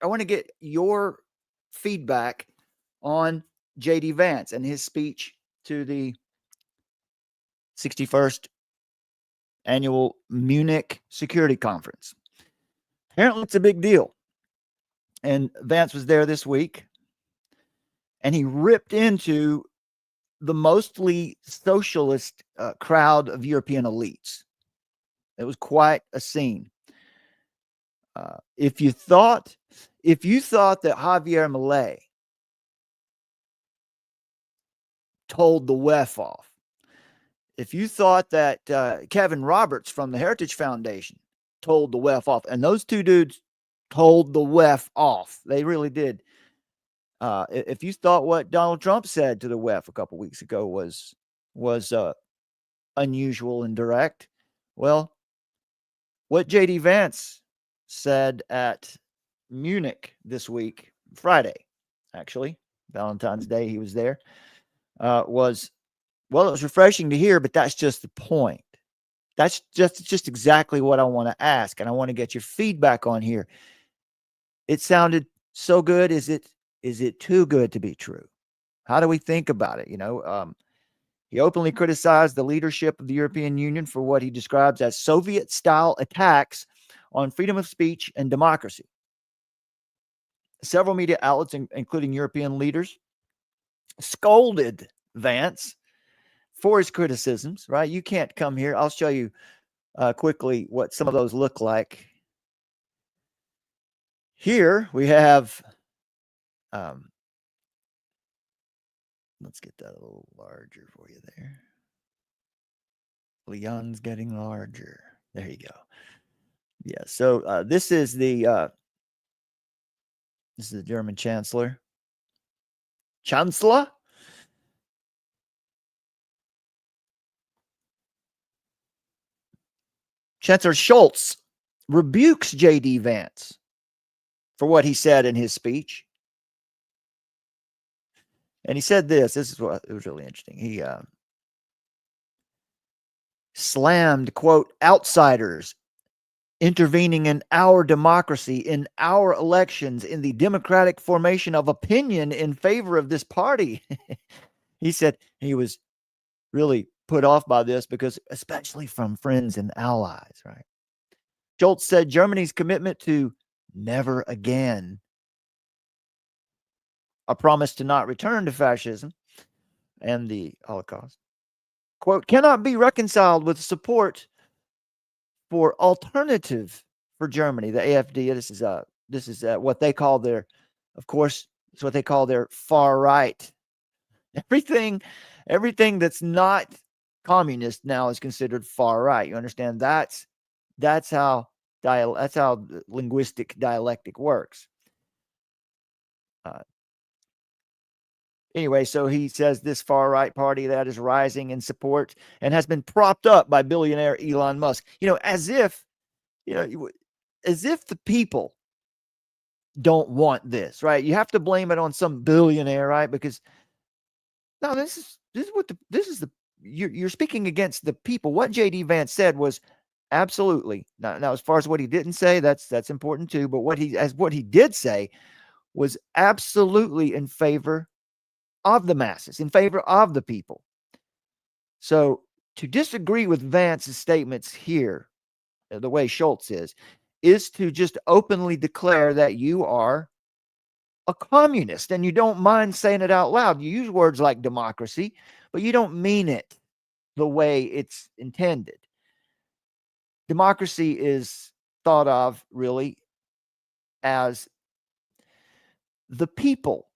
to get your feedback on JD Vance and his speech to the 61st annual Munich Security Conference. Apparently, it's a big deal. And Vance was there this week, and he ripped into the mostly socialist crowd of European elites. It was quite a scene. If you thought that Javier Milei told the WEF off, if you thought that Kevin Roberts from the Heritage Foundation told the WEF off, and those two dudes told the WEF off, they really did. If you thought what Donald Trump said to the WEF a couple weeks ago was unusual and direct, well, what JD Vance said at Munich this week, Friday, actually, Valentine's Day, he was there, it was refreshing to hear, but that's just the point. That's just exactly what I want to ask, and I want to get your feedback on here. It sounded so good. Is it too good to be true? How do we think about it? He openly criticized the leadership of the European Union for what he describes as Soviet-style attacks on freedom of speech and democracy. Several media outlets, including European leaders, scolded Vance for his criticisms, right? You can't come here. I'll show you quickly what some of those look like. Here we have, let's get that a little larger for you there. Leon's getting larger. There you go. Yeah, so this is the German Chancellor. Chancellor Scholz rebukes JD Vance for what he said in his speech. And he said this is what it was really interesting. He slammed, quote, outsiders intervening in our democracy, in our elections, in the democratic formation of opinion in favor of this party. He said he was really put off by this because, especially from friends and allies, right? Scholz said Germany's commitment to never again, a promise to not return to fascism and the Holocaust, quote, cannot be reconciled with support for alternative for Germany, the AfD. This is what they call their, of course, it's what they call their far right. Everything that's not communist now is considered far right. You understand? That's how linguistic dialectic works. Anyway, so he says this far right party that is rising in support and has been propped up by billionaire Elon Musk. As if the people don't want this, right? You have to blame it on some billionaire, right? Because no, you're speaking against the people. What JD Vance said was absolutely now as far as what he didn't say, that's important too. But what he did say was absolutely in favor of the masses, in favor of the people. So to disagree with Vance's statements here, the way Scholz is to just openly declare that you are a communist and you don't mind saying it out loud. You use words like democracy, but you don't mean it the way it's intended. Democracy is thought of really as the people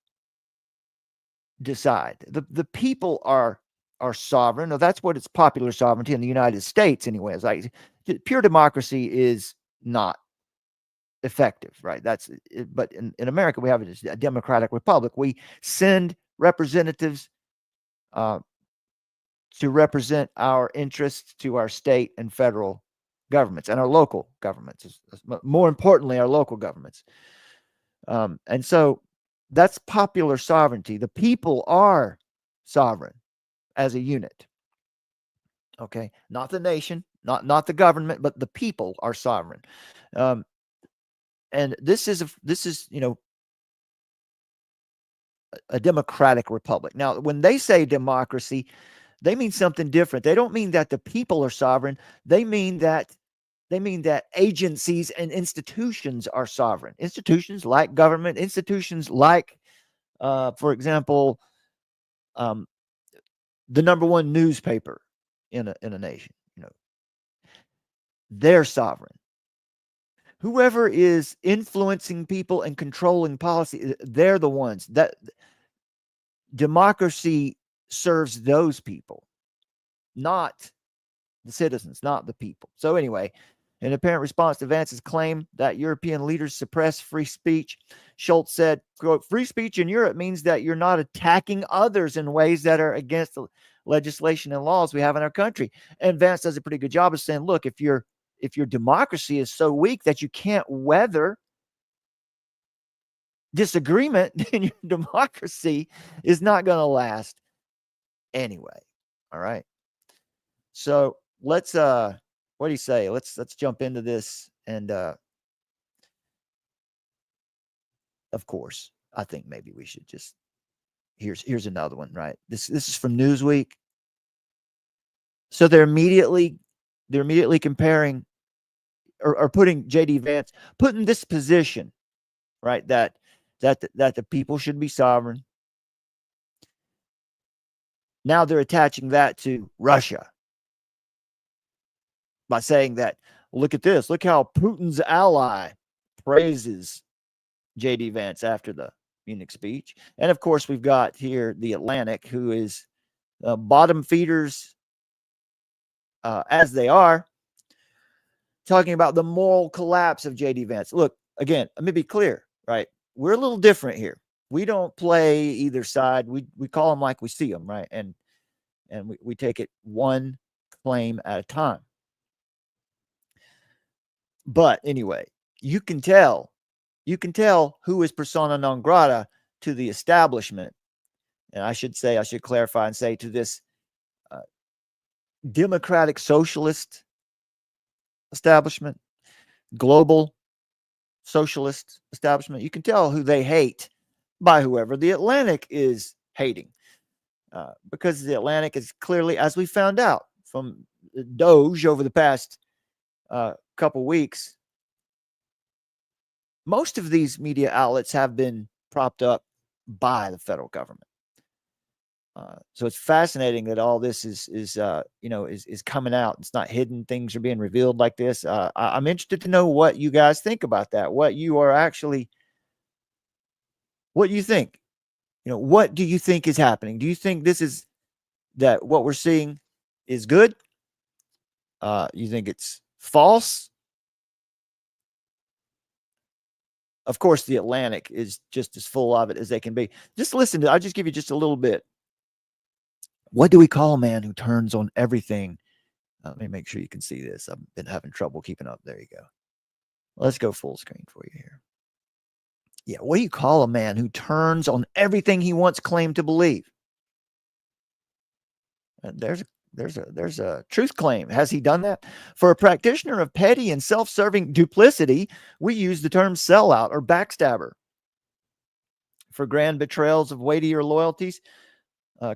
decide. The people are sovereign. Now, that's what it's popular sovereignty in the United States anyway. It's like pure democracy is not effective, right? But in America, we have a democratic republic. We send representatives to represent our interests to our state and federal governments and our local governments. More importantly, our local governments. And so that's popular sovereignty. The people are sovereign as a unit. Okay, not the nation, not the government, but the people are sovereign. And And this is a democratic republic. Now, when they say democracy, they mean something different. They don't mean that the people are sovereign. They mean that agencies and institutions are sovereign. Institutions like government, institutions like, for example, the number one newspaper in a nation. They're sovereign. Whoever is influencing people and controlling policy, they're the ones that democracy serves those people, not the citizens, not the people. So anyway, in apparent response to Vance's claim that European leaders suppress free speech, Schultz said, quote, "Free speech in Europe means that you're not attacking others in ways that are against the legislation and laws we have in our country." And Vance does a pretty good job of saying, look, if your democracy is so weak that you can't weather disagreement, then your democracy is not going to last anyway. All right. So let's what do you say? Let's jump into this. And of course, I think maybe we should just here's another one, right? This is from Newsweek. So they're immediately comparing or putting JD Vance put in this position, right? That the people should be sovereign. Now they're attaching that to Russia by saying that, look at this, look how Putin's ally praises JD Vance after the Munich speech. And of course, we've got here the Atlantic, who is bottom feeders as they are, talking about the moral collapse of JD Vance. Look, again, let me be clear, right? We're a little different here. We don't play either side. We call them like we see them, right? And we take it one claim at a time. But anyway, you can tell who is persona non grata to the establishment. And I should clarify and say to this democratic socialist establishment, global socialist establishment. You can tell who they hate by whoever the Atlantic is hating. Because the Atlantic is clearly, as we found out from Doge over the past couple weeks, most of these media outlets have been propped up by the federal government. So it's fascinating that all this is coming out. It's not hidden. Things are being revealed like this. I'm interested to know what you guys think about that. What you think? What do you think is happening? Do you think that what we're seeing is good? You think it's false? Of course, the Atlantic is just as full of it as they can be. Just listen to, I'll just give you just a little bit. What do we call a man who turns on everything? Let me make sure you can see this. I've been having trouble keeping up. There you go. Let's go full screen for you here. Yeah, what do you call a man who turns on everything he once claimed to believe? There's a truth claim. Has he done that? For a practitioner of petty and self-serving duplicity, we use the term sellout or backstabber. For grand betrayals of weightier loyalties,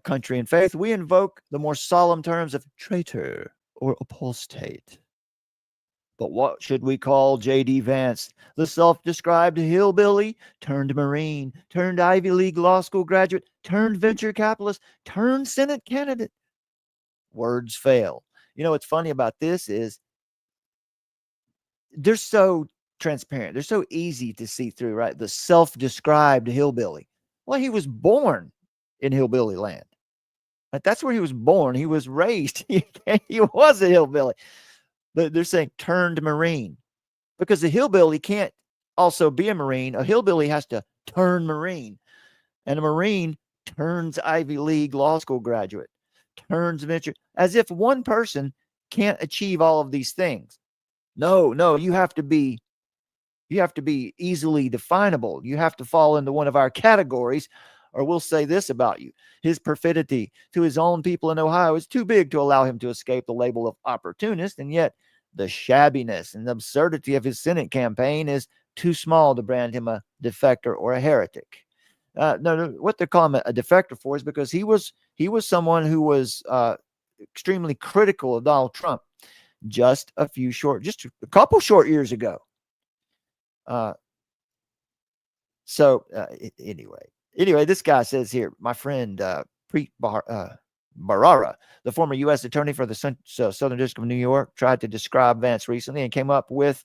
country and faith, we invoke the more solemn terms of traitor or apostate. But what should we call J.D. Vance, the self-described hillbilly, turned Marine, turned Ivy League law school graduate, turned venture capitalist, turned Senate candidate? Words fail. What's funny about this is they're so transparent. They're so easy to see through, right? The self-described hillbilly. Well, he was born in hillbilly land. Like, that's where he was born. He was raised. He was a hillbilly. But they're saying turned Marine because the hillbilly can't also be a Marine. A hillbilly has to turn Marine, and a Marine turns Ivy League law school graduate, turns venture, as if one person can't achieve all of these things. No, you have to be easily definable. You have to fall into one of our categories, or we'll say this about you. His perfidy to his own people in Ohio is too big to allow him to escape the label of opportunist, and yet the shabbiness and the absurdity of his Senate campaign is too small to brand him a defector or a heretic. No, what they're calling him a defector for is because he was someone who was extremely critical of Donald Trump just a couple short years ago. Anyway, this guy says here, my friend Preet Bharara, the former U.S. attorney for the Southern District of New York, tried to describe Vance recently and came up with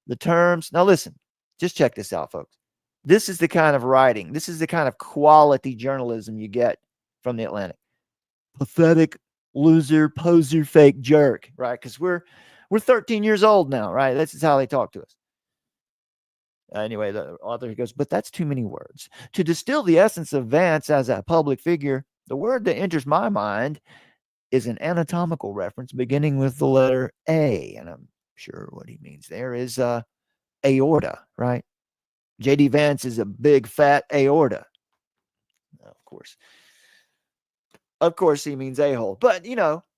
the terms. Now listen, just check this out, folks. This is the kind of writing, this is the kind of quality journalism you get from the Atlantic. Pathetic, loser, poser, fake jerk, right? Because we're 13 years old now, right? This is how they talk to us. Anyway, the author goes, but that's too many words. To distill the essence of Vance as a public figure, the word that enters my mind is an anatomical reference beginning with the letter A. And I'm sure what he means there is aorta, right? JD Vance is a big fat aorta. Of course he means a-hole. But,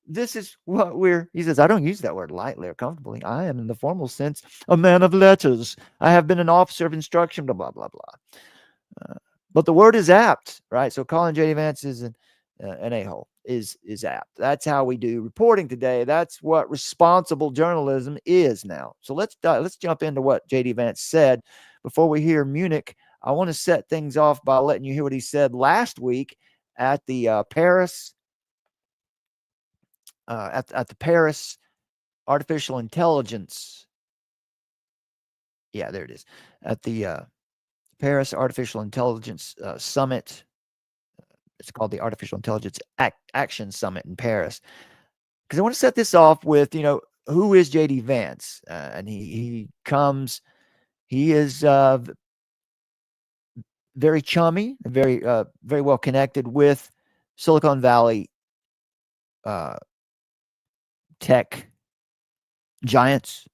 this is what he says, I don't use that word lightly or comfortably. I am, in the formal sense, a man of letters. I have been an officer of instruction, blah, blah, blah, blah. But the word is apt, right? So calling JD Vance is an a-hole is apt. That's how we do reporting today. That's what responsible journalism is now. So let's jump into what JD Vance said. Before we hear Munich, I want to set things off by letting you hear what he said last week at the Paris at the Paris Artificial Intelligence. Yeah, there it is. At the Paris Artificial Intelligence Summit. It's called the Artificial Intelligence Action Summit in Paris. Because I want to set this off with, who is JD Vance? And he is very chummy, very well connected with Silicon Valley tech giants,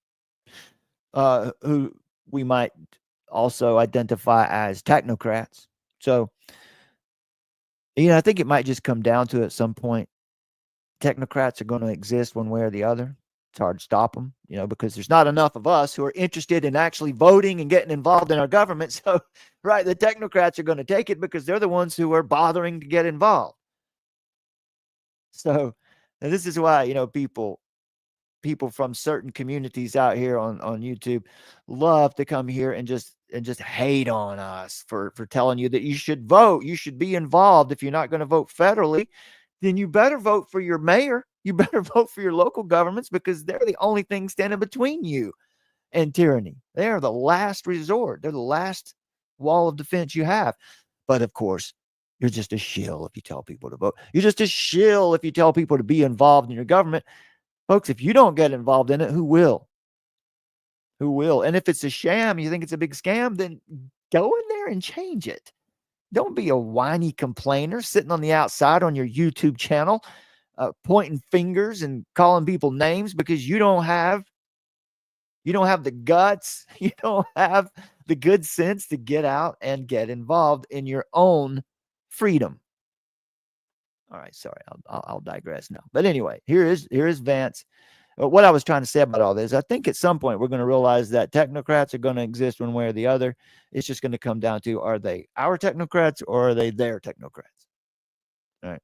who we might also identify as technocrats. So, I think it might just come down to at some point, technocrats are going to exist one way or the other. It's hard to stop them, because there's not enough of us who are interested in actually voting and getting involved in our government. So, right, the technocrats are going to take it because they're the ones who are bothering to get involved. So, and this is why, people from certain communities out here on YouTube love to come here and just hate on us for telling you that you should vote. You should be involved. If you're not going to vote federally, then you better vote for your mayor. You better vote for your local governments, because they're the only thing standing between you and tyranny. They are the last resort. They're the last wall of defense you have. But of course, you're just a shill if you tell people to vote. You're just a shill if you tell people to be involved in your government. Folks, if you don't get involved in it, who will? Who will? And if it's a sham, you think it's a big scam, then go in there and change it. Don't be a whiny complainer sitting on the outside on your YouTube channel, pointing fingers and calling people names because you don't have the guts. You don't have the good sense to get out and get involved in your own freedom. All right, sorry, I'll digress now. But anyway, here is Vance. What I was trying to say about all this, I think at some point we're going to realize that technocrats are going to exist one way or the other. It's just going to come down to, are they our technocrats or are they their technocrats? All right.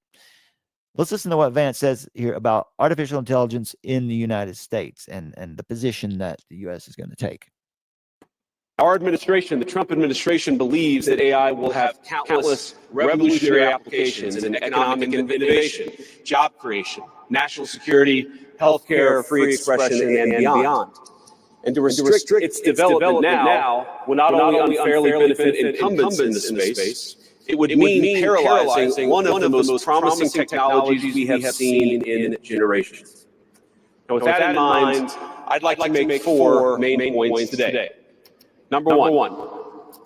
Let's listen to what Vance says here about artificial intelligence in the United States and the position that the U.S. is going to take. Our administration, the Trump administration, believes that AI will have countless revolutionary applications in economic innovation, job creation, national security, healthcare, free expression, and beyond. And to restrict its development now will not only unfairly benefit incumbents in this space, it would mean paralyzing one of the most promising technologies we have seen in generations. Now, with that in mind, I'd like to make four main points today. Number one,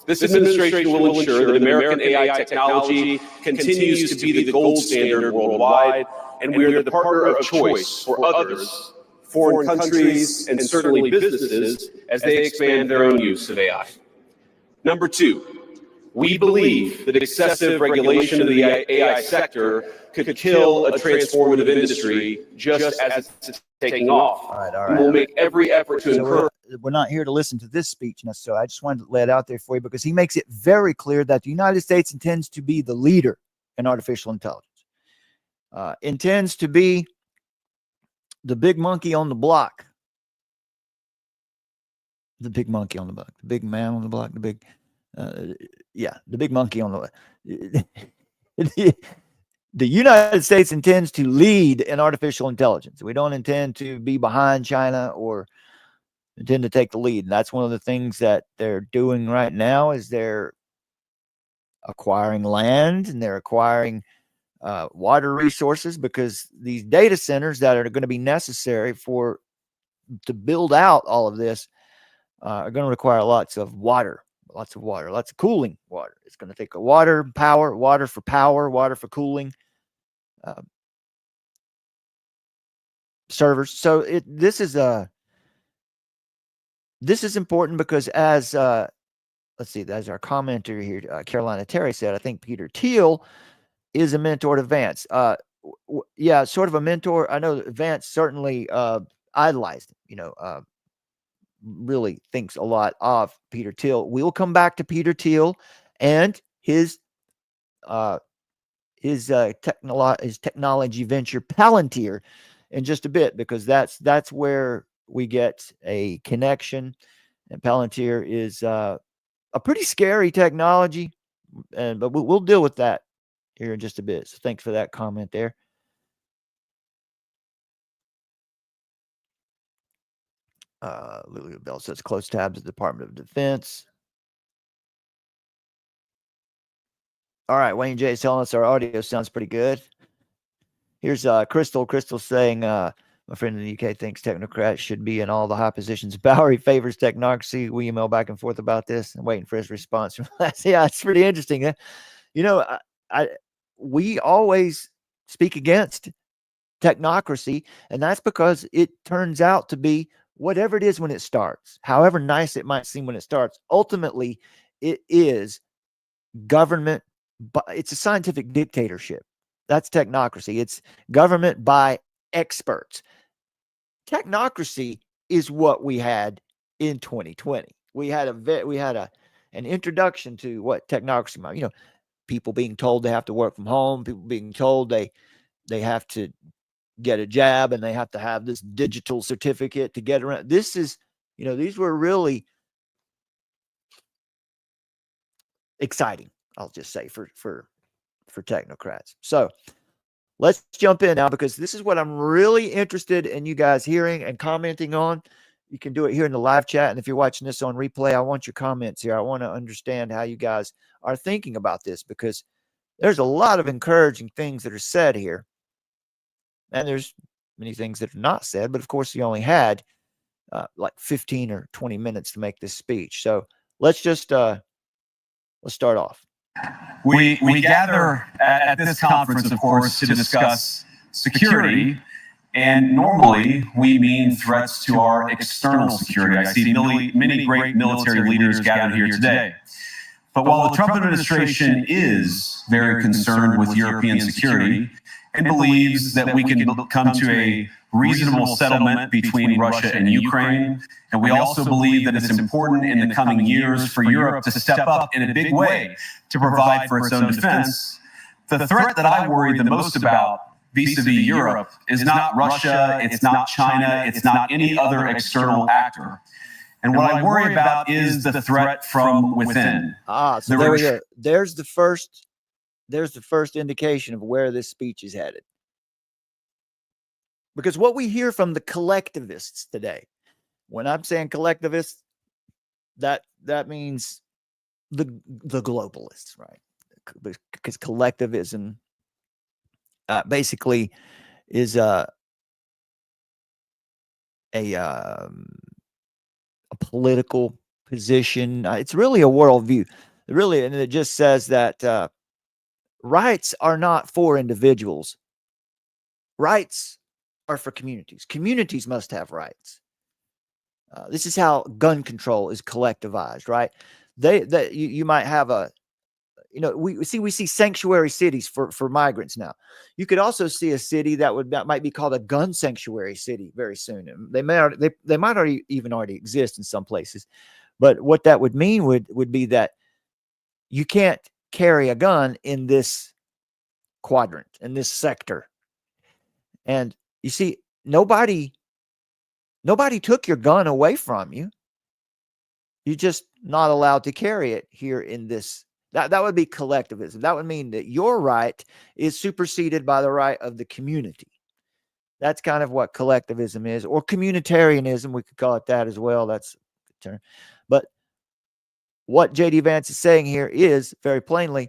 this administration will ensure that American AI technology continues to be the gold standard worldwide, and we are the partner of choice for others, foreign countries, and certainly businesses as they expand their own use of AI. Number two, we believe that excessive regulation of the AI sector could kill a transformative industry just as it's taking off. All right. And we'll make every effort to So encourage. we're not here to listen to this speech necessarily. I just wanted to lay it out there for you because he makes it very clear that the United States intends to be the leader in artificial intelligence, intends to be the big monkey on the block. The big monkey on the block, the big man on the block, the big, the big monkey on the the United States intends to lead in artificial intelligence. We don't intend to be behind China or intend to take the lead. And that's one of the things that they're doing right now is they're acquiring land and they're acquiring water resources because these data centers that are going to be necessary to build out all of this are going to require lots of water, lots of cooling water. It's going to take water for power, water for cooling, servers. So this is important because as our commenter here, Carolina Terry said, I think Peter Thiel is a mentor to Vance. Sort of a mentor. I know Vance certainly idolized him, really thinks a lot of Peter Thiel. We will come back to Peter Thiel and his technology venture Palantir in just a bit, because that's where we get a connection. And Palantir is a pretty scary technology, but we'll deal with that here in just a bit. So thanks for that comment there. Lily Bell says close tabs at the Department of Defense. All right, Wayne J is telling us our audio sounds pretty good. Here's Crystal. Crystal saying, my friend in the UK thinks technocrats should be in all the high positions. Bowery favors technocracy. We email back and forth about this and waiting for his response. Yeah, it's pretty interesting. We always speak against technocracy, and that's because it turns out to be whatever it is when it starts, however nice it might seem when it starts. Ultimately, it is government, but it's a scientific dictatorship. That's technocracy. It's government by experts. Technocracy is what we had in 2020. We had an introduction to what technocracy might. People being told they have to work from home. People being told they have to get a jab and they have to have this digital certificate to get around. This is, these were really exciting, I'll just say, for technocrats. So let's jump in now, because this is what I'm really interested in you guys hearing and commenting on. You can do it here in the live chat. And if you're watching this on replay, I want your comments here. I want to understand how you guys are thinking about this, because there's a lot of encouraging things that are said here. And there's many things that are not said, but of course you only had like 15 or 20 minutes to make this speech. So let's just, let's start off. We gather at this conference, of course, to discuss security. And normally we mean threats to our external security. I see many great military leaders gathered here today. But while the Trump administration is very concerned with European security and believes that we can come to a reasonable settlement between Russia and Ukraine, and we also believe that it's important in the coming years for Europe to step up in a big way to provide for its own defense, the threat that I worry the most about vis-a-vis Europe is not Russia, it's not China, it's not any other external actor. And what I worry about is the threat from within. So there we go. There's the first indication of where this speech is headed. Because what we hear from the collectivists today, when I'm saying collectivists, that means the globalists, right? Because collectivism basically is a political position. It's really a worldview. And it just says that rights are not for individuals. Rights are for communities. Communities must have rights. This is how gun control is collectivized, right? You might have we see sanctuary cities for migrants now. You could also see a city that might be called a gun sanctuary city very soon. They might already exist in some places, but what that would mean would be that you can't carry a gun in this quadrant, in this sector. And you see, nobody took your gun away from you. You're just not allowed to carry it here in this. That would be collectivism. That would mean that your right is superseded by the right of the community. That's kind of what collectivism is, or communitarianism. We could call it that as well. That's the term. But what JD Vance is saying here is very plainly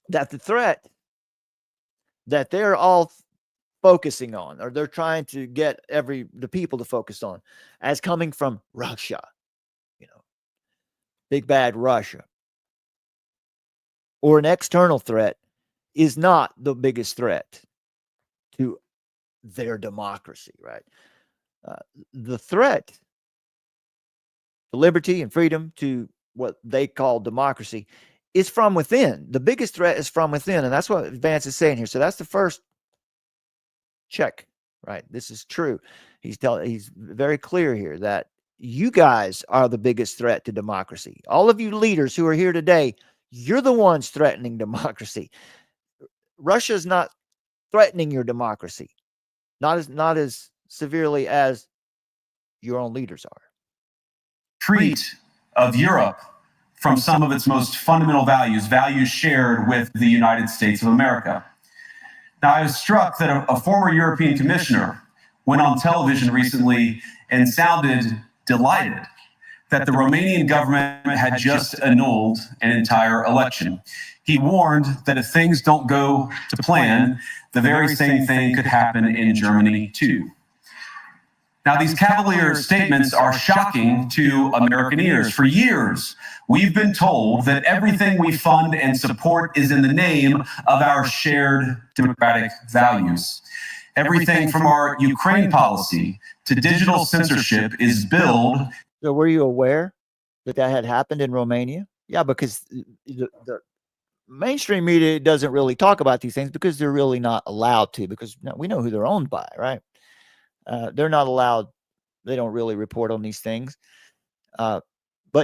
that the threat that they're all focusing on, or they're trying to get the people to focus on, as coming from Russia, big bad Russia, or an external threat, is not the biggest threat to their democracy, right? The threat to liberty and freedom, to what they call democracy, is from within. The biggest threat is from within, and that's what Vance is saying here. So that's the first check, right? This is true. He's very clear here that you guys are the biggest threat to democracy. All of you leaders who are here today, you're the ones threatening democracy. Russia's not threatening your democracy, not as severely as your own leaders are. Retreat of Europe from some of its most fundamental values shared with the United States of America. Now, I was struck that a former European commissioner went on television recently and sounded delighted that the Romanian government had just annulled an entire election. He warned that if things don't go to plan, the very same thing could happen in Germany too. Now, these cavalier statements are shocking to American ears. For years, we've been told that everything we fund and support is in the name of our shared democratic values. Everything from our Ukraine policy to digital censorship is billed. So were you aware that had happened in Romania? Yeah, because the mainstream media doesn't really talk about these things because they're really not allowed to, because we know who they're owned by, right? They're not allowed. They don't really report on these things. But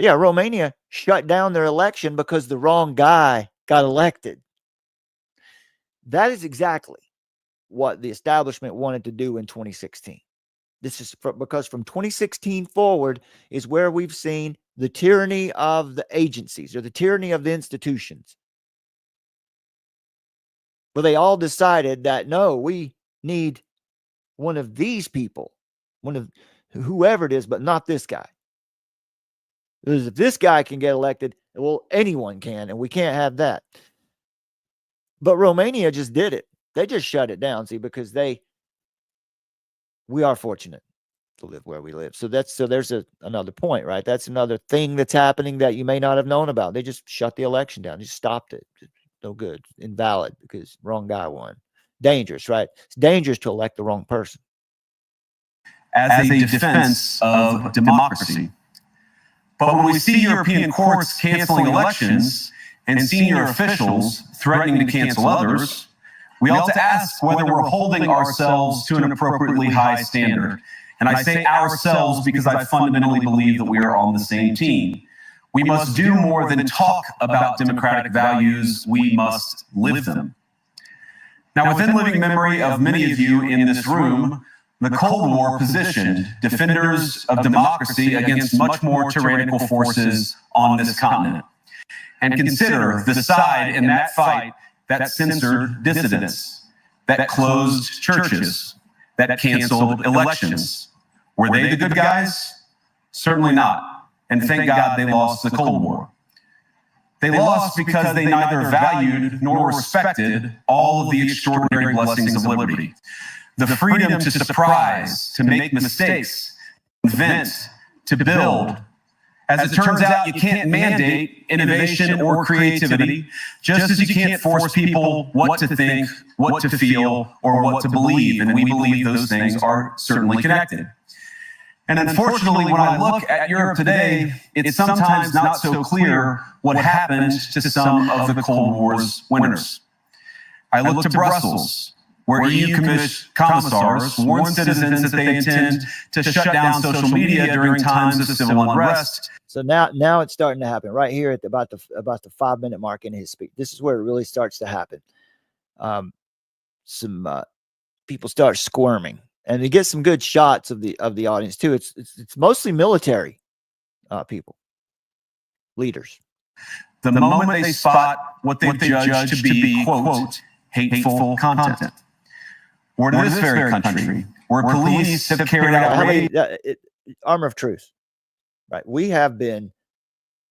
yeah, Romania shut down their election because the wrong guy got elected. That is exactly what the establishment wanted to do in 2016. This is because from 2016 forward is where we've seen the tyranny of the agencies, or the tyranny of the institutions. But they all decided that, no, we need one of these people, one of whoever it is, but not this guy. Because if this guy can get elected, well, anyone can, and we can't have that. But Romania just did it. They just shut it down, see, because we are fortunate to live where we live. So there's another point, right? That's another thing that's happening that you may not have known about. They just shut the election down. They just stopped it. No good. Invalid, because wrong guy won. Dangerous, right? It's dangerous to elect the wrong person. As a defense of democracy. But when we see European courts canceling elections and senior officials threatening to cancel others, we ought to ask whether we're holding ourselves to an appropriately high standard. And I say ourselves because I fundamentally believe that we are on the same team. We must do more than talk about democratic values, we must live them. Now, within living memory of many of you in this room, the Cold War positioned defenders of democracy against much more tyrannical forces on this continent. And consider the side in that fight that censored dissidents, that closed churches, that canceled elections. Were they the good guys? Certainly not. And thank God they lost the Cold War. They lost because they neither valued nor respected all of the extraordinary blessings of liberty. The freedom to surprise, to make mistakes, invent, to build. As it turns out, you can't mandate innovation or creativity, just as you can't force people what to think, what to feel, or what to believe. And we believe those things are certainly connected. And unfortunately, when I look at Europe today, it's sometimes not so clear what happened to some of the Cold War's winners. I look to Brussels, where EU commissars warn citizens that they intend to shut down social media during times of civil unrest. So now it's starting to happen right here at about the 5-minute mark in his speech. This is where it really starts to happen. Some people start squirming, and they get some good shots of the audience too. It's mostly military people, leaders. The moment they spot what they judge to be, quote, hateful content. Or to this very country, where police have carried out armor of truth, right? We have been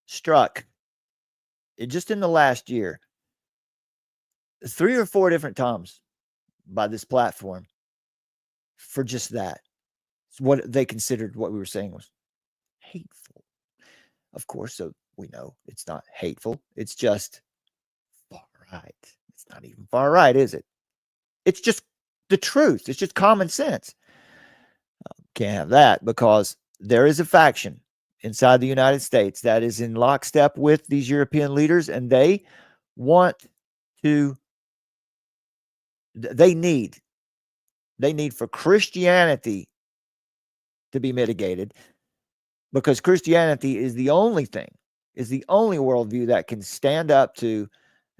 struck just in the last year 3 or 4 different times by this platform for just that. It's what they considered what we were saying was hateful. Of course, so we know it's not hateful. It's just far right. It's not even far right, is it? It's just the truth. It's just common sense. Can't have that, because there is a faction inside the United States that is in lockstep with these European leaders, and they need for Christianity to be mitigated, because Christianity is the only worldview that can stand up to,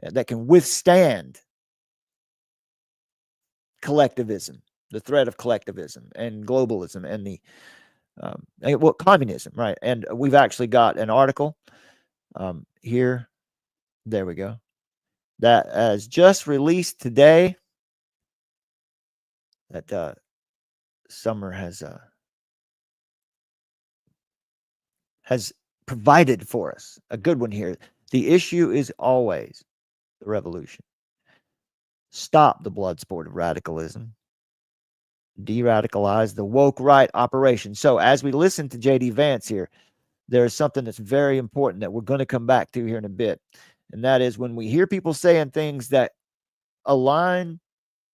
that can withstand collectivism, the threat of collectivism and globalism and the communism, right? And we've actually got an article here. There we go. That has just released today. That Summer has provided for us. A good one here. The issue is always the revolution. Stop the blood sport of radicalism. De-radicalize the woke right operation. So as we listen to JD Vance here, there is something that's very important that we're going to come back to here in a bit. And that is when we hear people saying things that align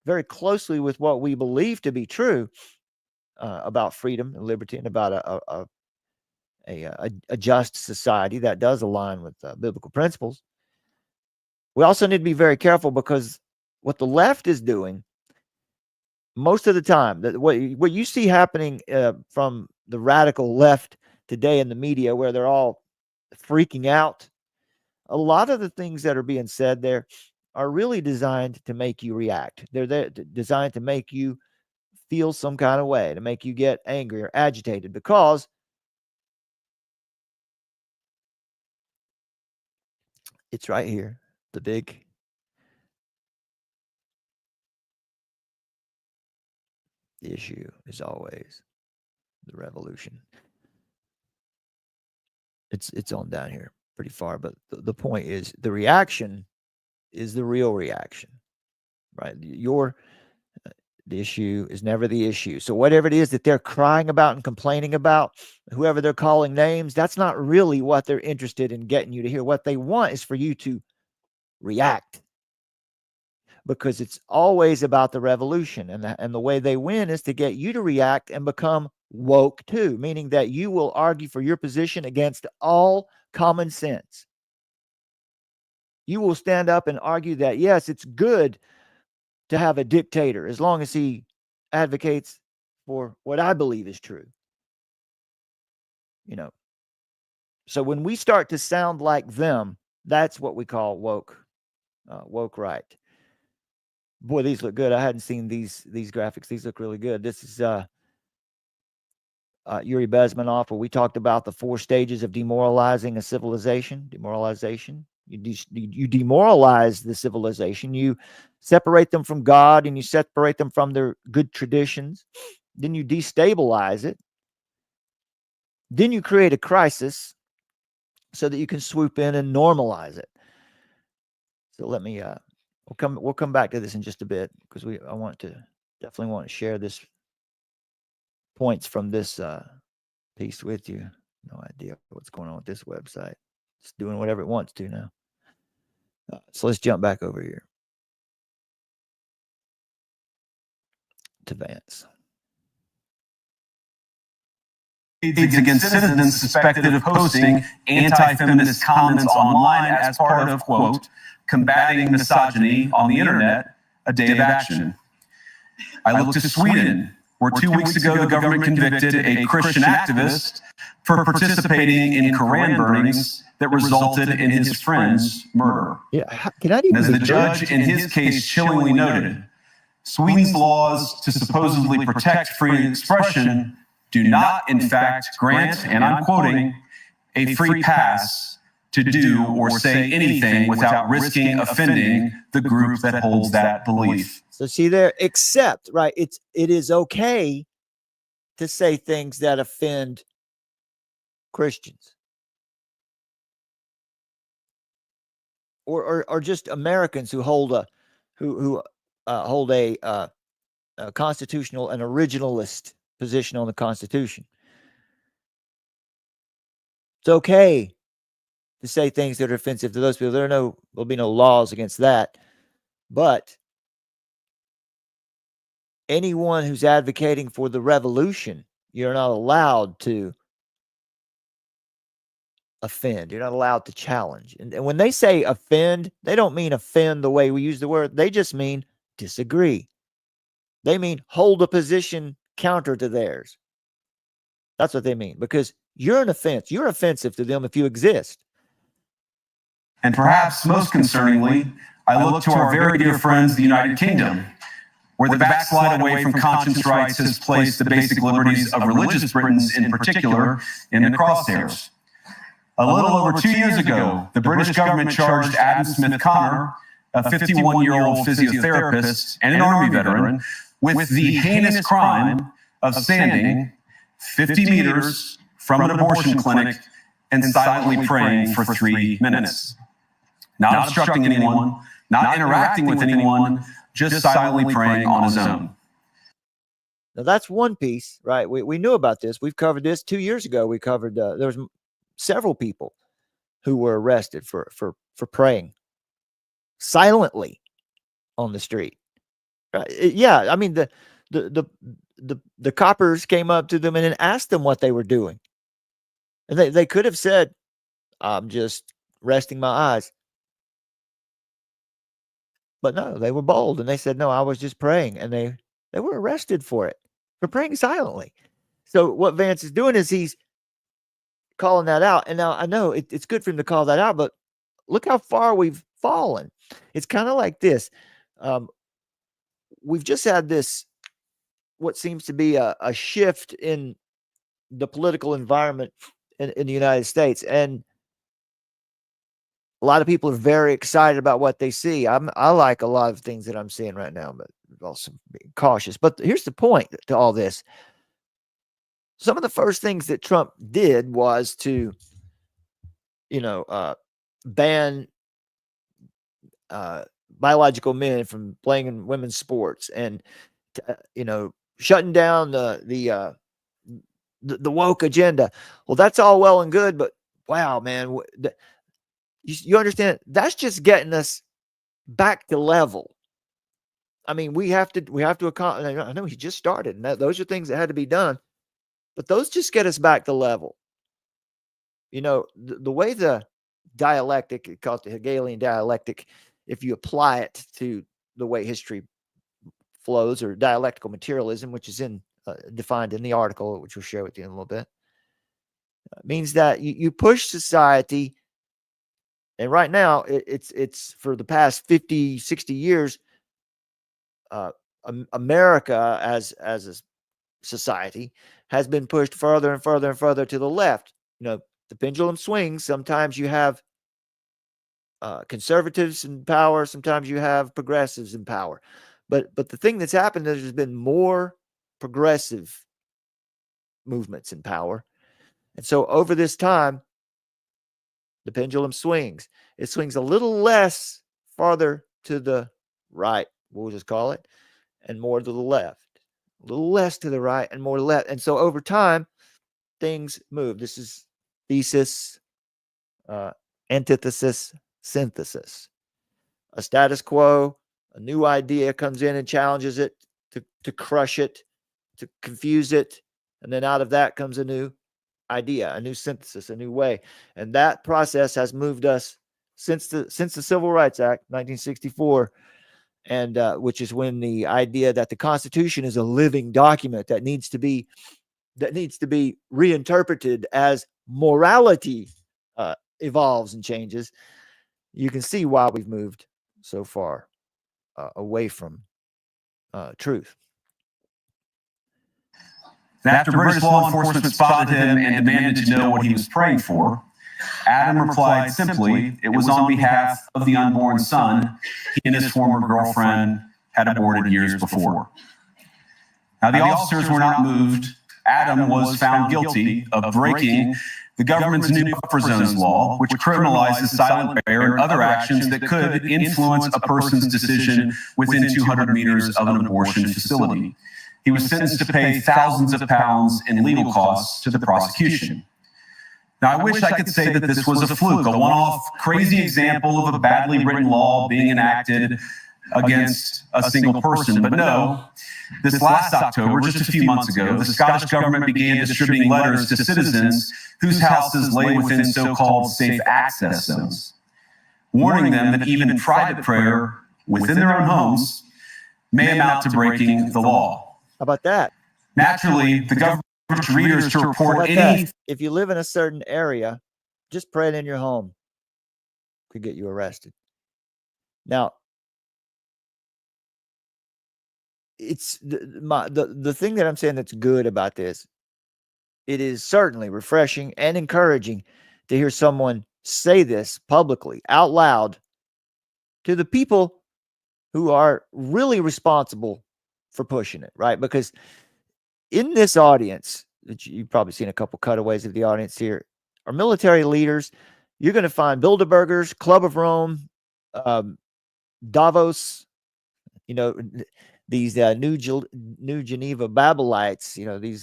very closely with what we believe to be true about freedom and liberty, and about a just society that does align with biblical principles. We also need to be very careful, because what the left is doing most of the time, what you see happening from the radical left today in the media, where they're all freaking out, a lot of the things that are being said there are really designed to make you react. They're designed to make you feel some kind of way, to make you get angry or agitated, because it's right here. The big issue is always the revolution. It's on down here pretty far, but the point is, the reaction is the real reaction, right? The issue is never the issue. So whatever it is that they're crying about and complaining about, whoever they're calling names, that's not really what they're interested in getting you to hear. What they want is for you to react, because it's always about the revolution, and the way they win is to get you to react and become woke too, meaning that you will argue for your position against all common sense. You will stand up and argue that, yes, it's good to have a dictator as long as he advocates for what I believe is true. So when we start to sound like them, that's what we call woke right. Boy, these look good. I hadn't seen these graphics. These look really good. This is Yuri Bezmenov, where we talked about the 4 stages of demoralizing a civilization. Demoralization. You demoralize the civilization. You separate them from God, and you separate them from their good traditions. Then you destabilize it. Then you create a crisis so that you can swoop in and normalize it. So let me we'll come back to this in just a bit, because I definitely want to share this points from this piece with you. No idea what's going on with this website. It's doing whatever it wants to now. So let's jump back over here to Vance. against citizens suspected of posting anti-feminist comments online as part of, quote, combating misogyny on the internet, a day of action. I look to Sweden, where 2 weeks ago the government convicted a Christian activist for participating in Koran burnings that resulted in his friend's murder. Yeah, can I even As the judge in his case chillingly noted, Sweden's laws to supposedly protect free expression do not, in fact, grant, and I'm quoting, a free pass to do or say anything without risking offending the group that holds that belief. So see there, except, right, it is okay to say things that offend Christians or just Americans who hold a constitutional and originalist position on the Constitution. It's okay to say things that are offensive to those people. There'll be no laws against that. But anyone who's advocating for the revolution, you're not allowed to offend. You're not allowed to challenge. And when they say offend, they don't mean offend the way we use the word. They just mean disagree. They mean hold a position counter to theirs. That's what they mean, because you're an offense. You're offensive to them if you exist. And perhaps most concerningly, I look to our very dear friends, the United Kingdom, where the backslide away from conscience rights has placed the basic liberties of religious Britons in particular in the crosshairs. A little over 2 years ago, the British government charged Adam Smith Connor, a 51-year-old physiotherapist and an Army veteran, with the heinous crime of standing 50 meters from an abortion clinic and silently praying for 3 minutes. Not obstructing anyone, not interacting with anyone, just silently praying on his own. Now that's one piece, right? We knew about this. We've covered this 2 years ago. We covered, there was several people who were arrested for praying silently on the street. Yeah, I mean, the coppers came up to them and then asked them what they were doing. And they could have said, I'm just resting my eyes. But no, they were bold and they said, no, I was just praying. And they were arrested for it, for praying silently. So what Vance is doing is he's calling that out. And now I know it's good for him to call that out, but look how far we've fallen. It's kind of like this. We've just had this, what seems to be a shift in the political environment in the United States. And a lot of people are very excited about what they see. I like a lot of things that I'm seeing right now, but also being cautious. But here's the point to all this. Some of the first things that Trump did was to, ban biological men from playing in women's sports and, shutting down the woke agenda. Well, that's all well and good, but wow, man, you understand? That's just getting us back to level. I mean, we have to accomplish. I know he just started, and those are things that had to be done, but those just get us back to level. The way the dialectic, called the Hegelian dialectic, if you apply it to the way history flows, or dialectical materialism, which is defined in the article, which we'll share with you in a little bit, means that you push society. And right now, it's for the past 50, 60 years, America as a society has been pushed further and further and further to the left. The pendulum swings. Sometimes you have conservatives in power. Sometimes you have progressives in power. But the thing that's happened is there's been more progressive movements in power. And so over this time, the pendulum swings. It swings a little less farther to the right, we'll just call it, and more to the left. A little less to the right and more to the left. And so over time, things move. This is thesis, antithesis, synthesis. A status quo, a new idea comes in and challenges it, to crush it, to confuse it. And then out of that comes a new idea, a new synthesis, a new way. And that process has moved us since the Civil Rights Act, 1964, and which is when the idea that the Constitution is a living document that needs to be reinterpreted as morality evolves and changes. You can see why we've moved so far away from truth. After British law enforcement spotted him and demanded to know what he was praying for, Adam replied simply, it was on behalf of the unborn son he and his former girlfriend had aborted years before. Now, the officers were not moved. Adam was found guilty of breaking the government's new buffer zones law, which criminalizes silent prayer and other actions that could influence a person's decision within 200 meters of an abortion facility. He was sentenced to pay thousands of pounds in legal costs to the prosecution. Now, I wish I could say that this was a fluke, a one-off crazy example of a badly written law being enacted against a single person. But no, this last October, just a few months ago, the Scottish government began distributing letters to citizens whose houses lay within so-called safe access zones, warning them that even private prayer within their own homes may amount to breaking the law. How about that? Naturally, the government readers to report any... If you live in a certain area, just pray it in your home. Could get you arrested. Now, it's the thing that I'm saying that's good about this. It is certainly refreshing and encouraging to hear someone say this publicly, out loud, to the people who are really responsible for pushing it, right? Because in this audience, that you've probably seen a couple cutaways of the audience here, are military leaders. You're going to find Bilderbergers, Club of Rome, Davos, these New Geneva Babelites, these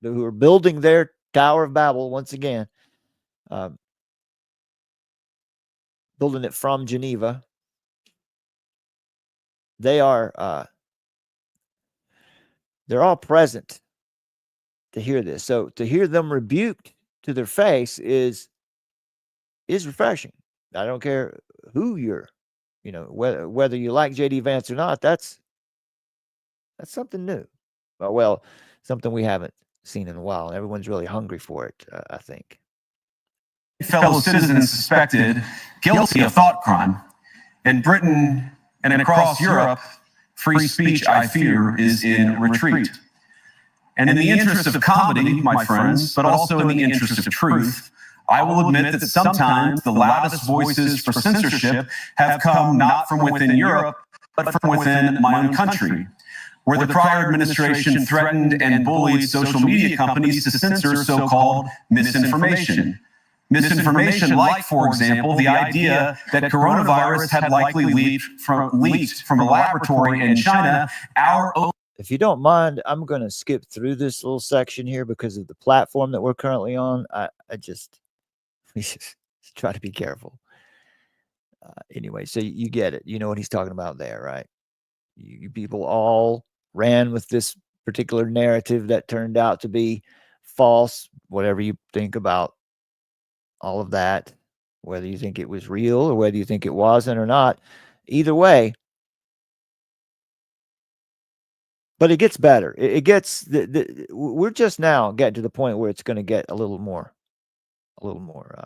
who are building their Tower of Babel once again, building it from Geneva. They're all present to hear this. So to hear them rebuked to their face is refreshing. I don't care who you're, whether you like JD Vance or not. That's something new. Well, something we haven't seen in a while. Everyone's really hungry for it, I think. Fellow citizens suspected guilty of thought crime. In Britain and across Europe, free speech, I fear, is in retreat. And in the interest of comedy, my friends, but also in the interest of truth, I will admit that sometimes the loudest voices for censorship have come not from within Europe, but from within my own country, where the prior administration threatened and bullied social media companies to censor so-called misinformation. Misinformation like, for example, the idea that coronavirus had likely leaked from a laboratory in China. If you don't mind, I'm going to skip through this little section here because of the platform that we're currently on. We just try to be careful. Anyway, so you get it. You know what he's talking about there, right? You people all ran with this particular narrative that turned out to be false, whatever you think about all of that, whether you think it was real or whether you think it wasn't or not. Either way, but it gets better. It gets we're just now getting to the point where it's going to get a little more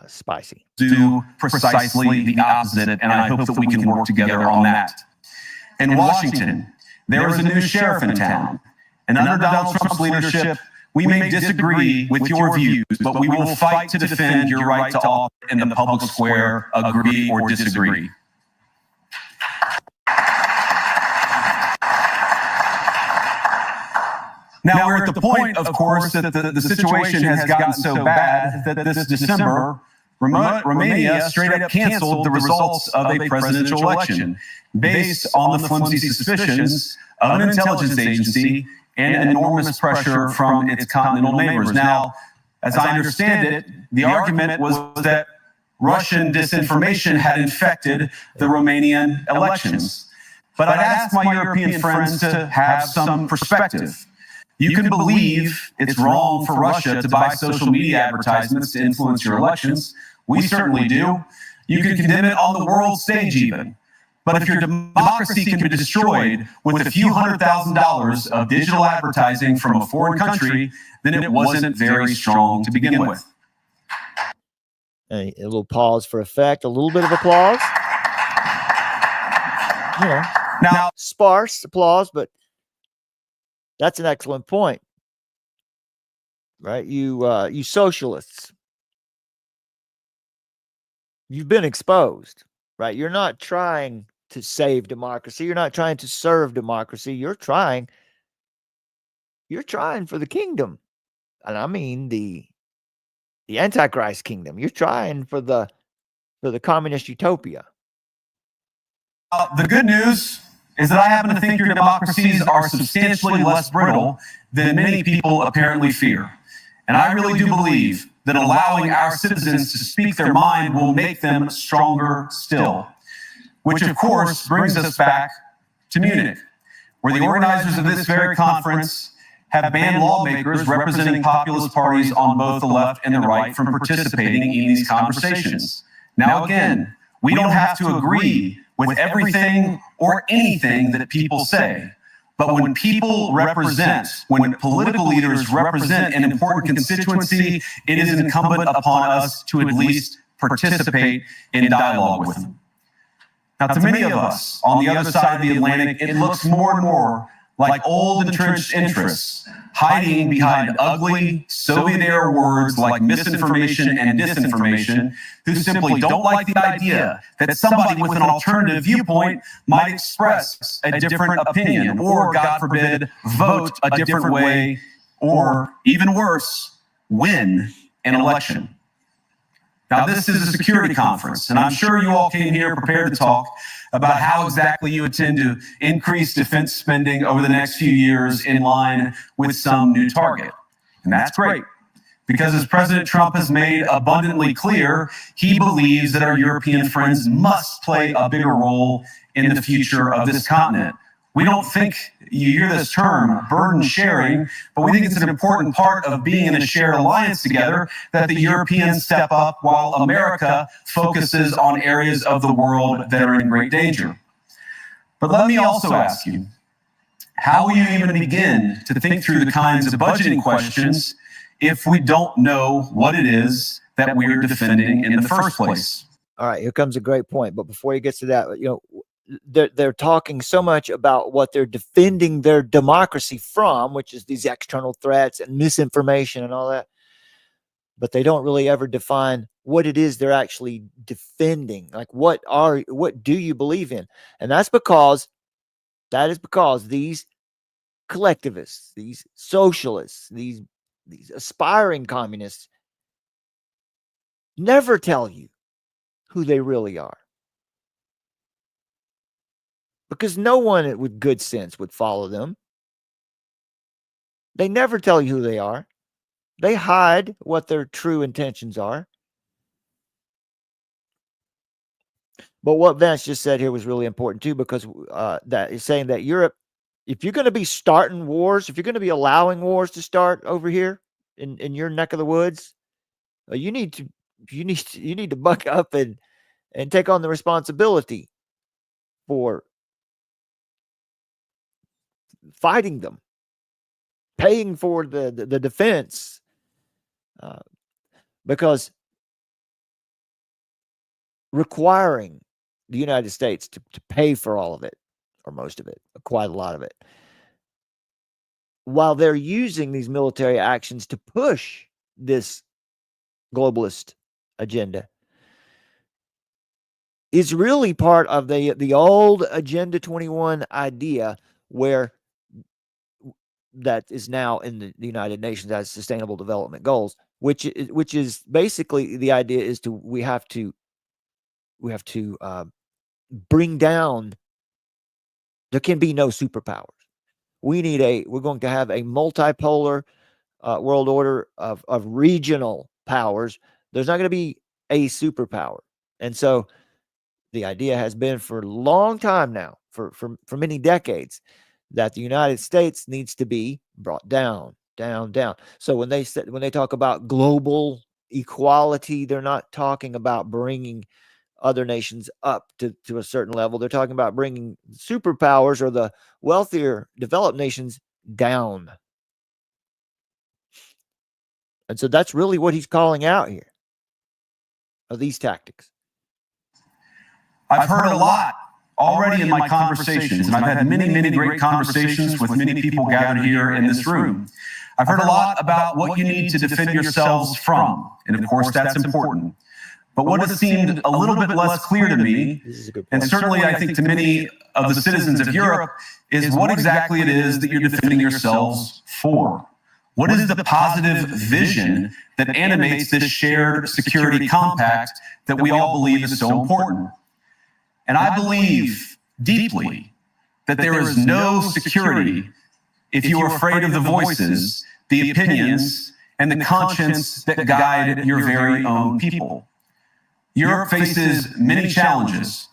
spicy. Do precisely the opposite, and I hope that we can work together on that. In Washington, there is a new sheriff in town, and under Donald Trump's leadership, we may disagree with your views, but we will fight to defend your right to offer in the public square, agree or disagree. Now, we're at the point, of course, that the situation has gotten so bad that this December, Romania straight up canceled the results of a presidential election based on the flimsy suspicions of an intelligence agency and enormous pressure from its continental neighbors. Now, as I understand it, the argument was that Russian disinformation had infected the Romanian elections. But I'd ask my European friends to have some perspective. You can believe it's wrong for Russia to buy social media advertisements to influence your elections. We certainly do. You can condemn it on the world stage even. But if your democracy can be destroyed with a few $100,000 of digital advertising from a foreign country, then it wasn't very strong to begin with. A little pause for effect, a little bit of applause. You know, Now, sparse applause, but that's an excellent point, right? You socialists, you've been exposed, right? You're not trying to save democracy. You're not trying to serve democracy. You're trying for the kingdom, and I mean the Antichrist kingdom. You're trying for the communist utopia. the good news is that I happen to think your democracies are substantially less brittle than many people apparently fear. And I really do believe that allowing our citizens to speak their mind will make them stronger still. Which, of course, brings us back to Munich, where the organizers of this very conference have banned lawmakers representing populist parties on both the left and the right from participating in these conversations. Now, again, we don't have to agree with everything or anything that people say. But when people represent, when political leaders represent an important constituency, it is incumbent upon us to at least participate in dialogue with them. Now, to many of us on the other side of the Atlantic, it looks more and more like old entrenched interests hiding behind ugly Soviet-era words like misinformation and disinformation, who simply don't like the idea that somebody with an alternative viewpoint might express a different opinion or, God forbid, vote a different way, or even worse, win an election. Now, this is a security conference, and I'm sure you all came here prepared to talk about how exactly you intend to increase defense spending over the next few years in line with some new target. And that's great, because as President Trump has made abundantly clear, he believes that our European friends must play a bigger role in the future of this continent. We don't think you hear this term, burden sharing, but we think it's an important part of being in a shared alliance together that the Europeans step up while America focuses on areas of the world that are in great danger. But let me also ask you, how will you even begin to think through the kinds of budgeting questions if we don't know what it is that we're defending in the first place? All right, here comes a great point. But before he gets to that, they're talking so much about what they're defending their democracy from, which is these external threats and misinformation and all that. But they don't really ever define what it is they're actually defending. Like, what do you believe in? And that is because these collectivists, these socialists, these aspiring communists never tell you who they really are. Because no one with good sense would follow them. They never tell you who they are. They hide what their true intentions are. But what Vance just said here was really important too, because that is saying that Europe, if you're going to be starting wars, if you're going to be allowing wars to start over here in your neck of the woods, you need to buck up and take on the responsibility for fighting them, paying for the defense, because requiring the United States to pay for all of it, or most of it, quite a lot of it, while they're using these military actions to push this globalist agenda, is really part of the old Agenda 21 idea, where that is now in the United Nations as Sustainable Development Goals, which is basically the idea is we have to bring down. There can be no superpowers. We're going to have a multipolar world order of regional powers. There's not going to be a superpower, and so the idea has been for a long time now, for many decades, that the United States needs to be brought down, down, down. So when they talk about global equality, they're not talking about bringing other nations up to a certain level. They're talking about bringing superpowers or the wealthier developed nations down. And so that's really what he's calling out here, of these tactics. I've heard a lot already in my conversations, and I've had many, many great conversations with many people gathered here in this room. I've heard a lot about what you need to defend yourselves from, and of course that's important. But what has seemed a little bit less clear to me, and certainly I think to many of the citizens of Europe, is what exactly it is that you're defending yourselves for. What is the positive vision that animates this shared security compact that we all believe is so important? And I believe deeply that there is no security if you are afraid of the voices, the opinions, and the conscience that guide your very own people. Europe faces many challenges,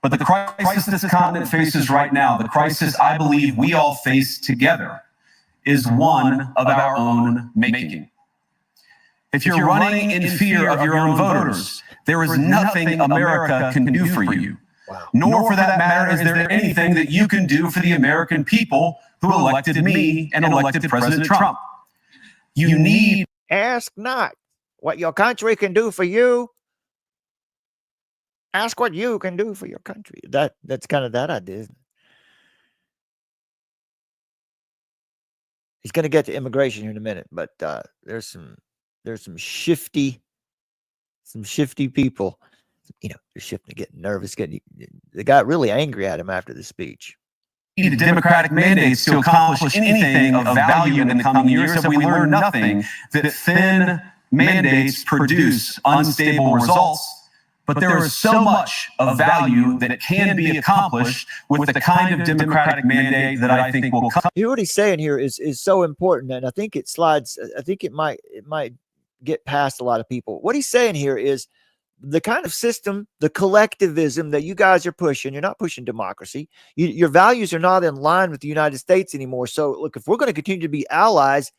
but the crisis this continent faces right now, the crisis I believe we all face together, is one of our own making. If you're running in fear of your own voters, there is nothing America can do for you. Wow. Nor, for that matter, is there anything that you can do for the American people who elected me and elected President Trump. You need... Ask not what your country can do for you. Ask what you can do for your country. That's kind of that idea, isn't it? He's going to get to immigration here in a minute, but there's some shifty people. You know, they're shifting, getting nervous, they got really angry at him after the speech. Need democratic mandates to accomplish anything of value in the coming years. Have we learned nothing? That thin mandates produce unstable results, but there is so much of value that can be accomplished with the kind of democratic mandate that I think will come. What he's saying here is so important, and I think it slides. I think it might get past a lot of people. What he's saying here is the kind of system, the collectivism that you guys are pushing. You're not pushing democracy. Your values are not in line with the United States anymore. So, look, if we're going to continue to be allies,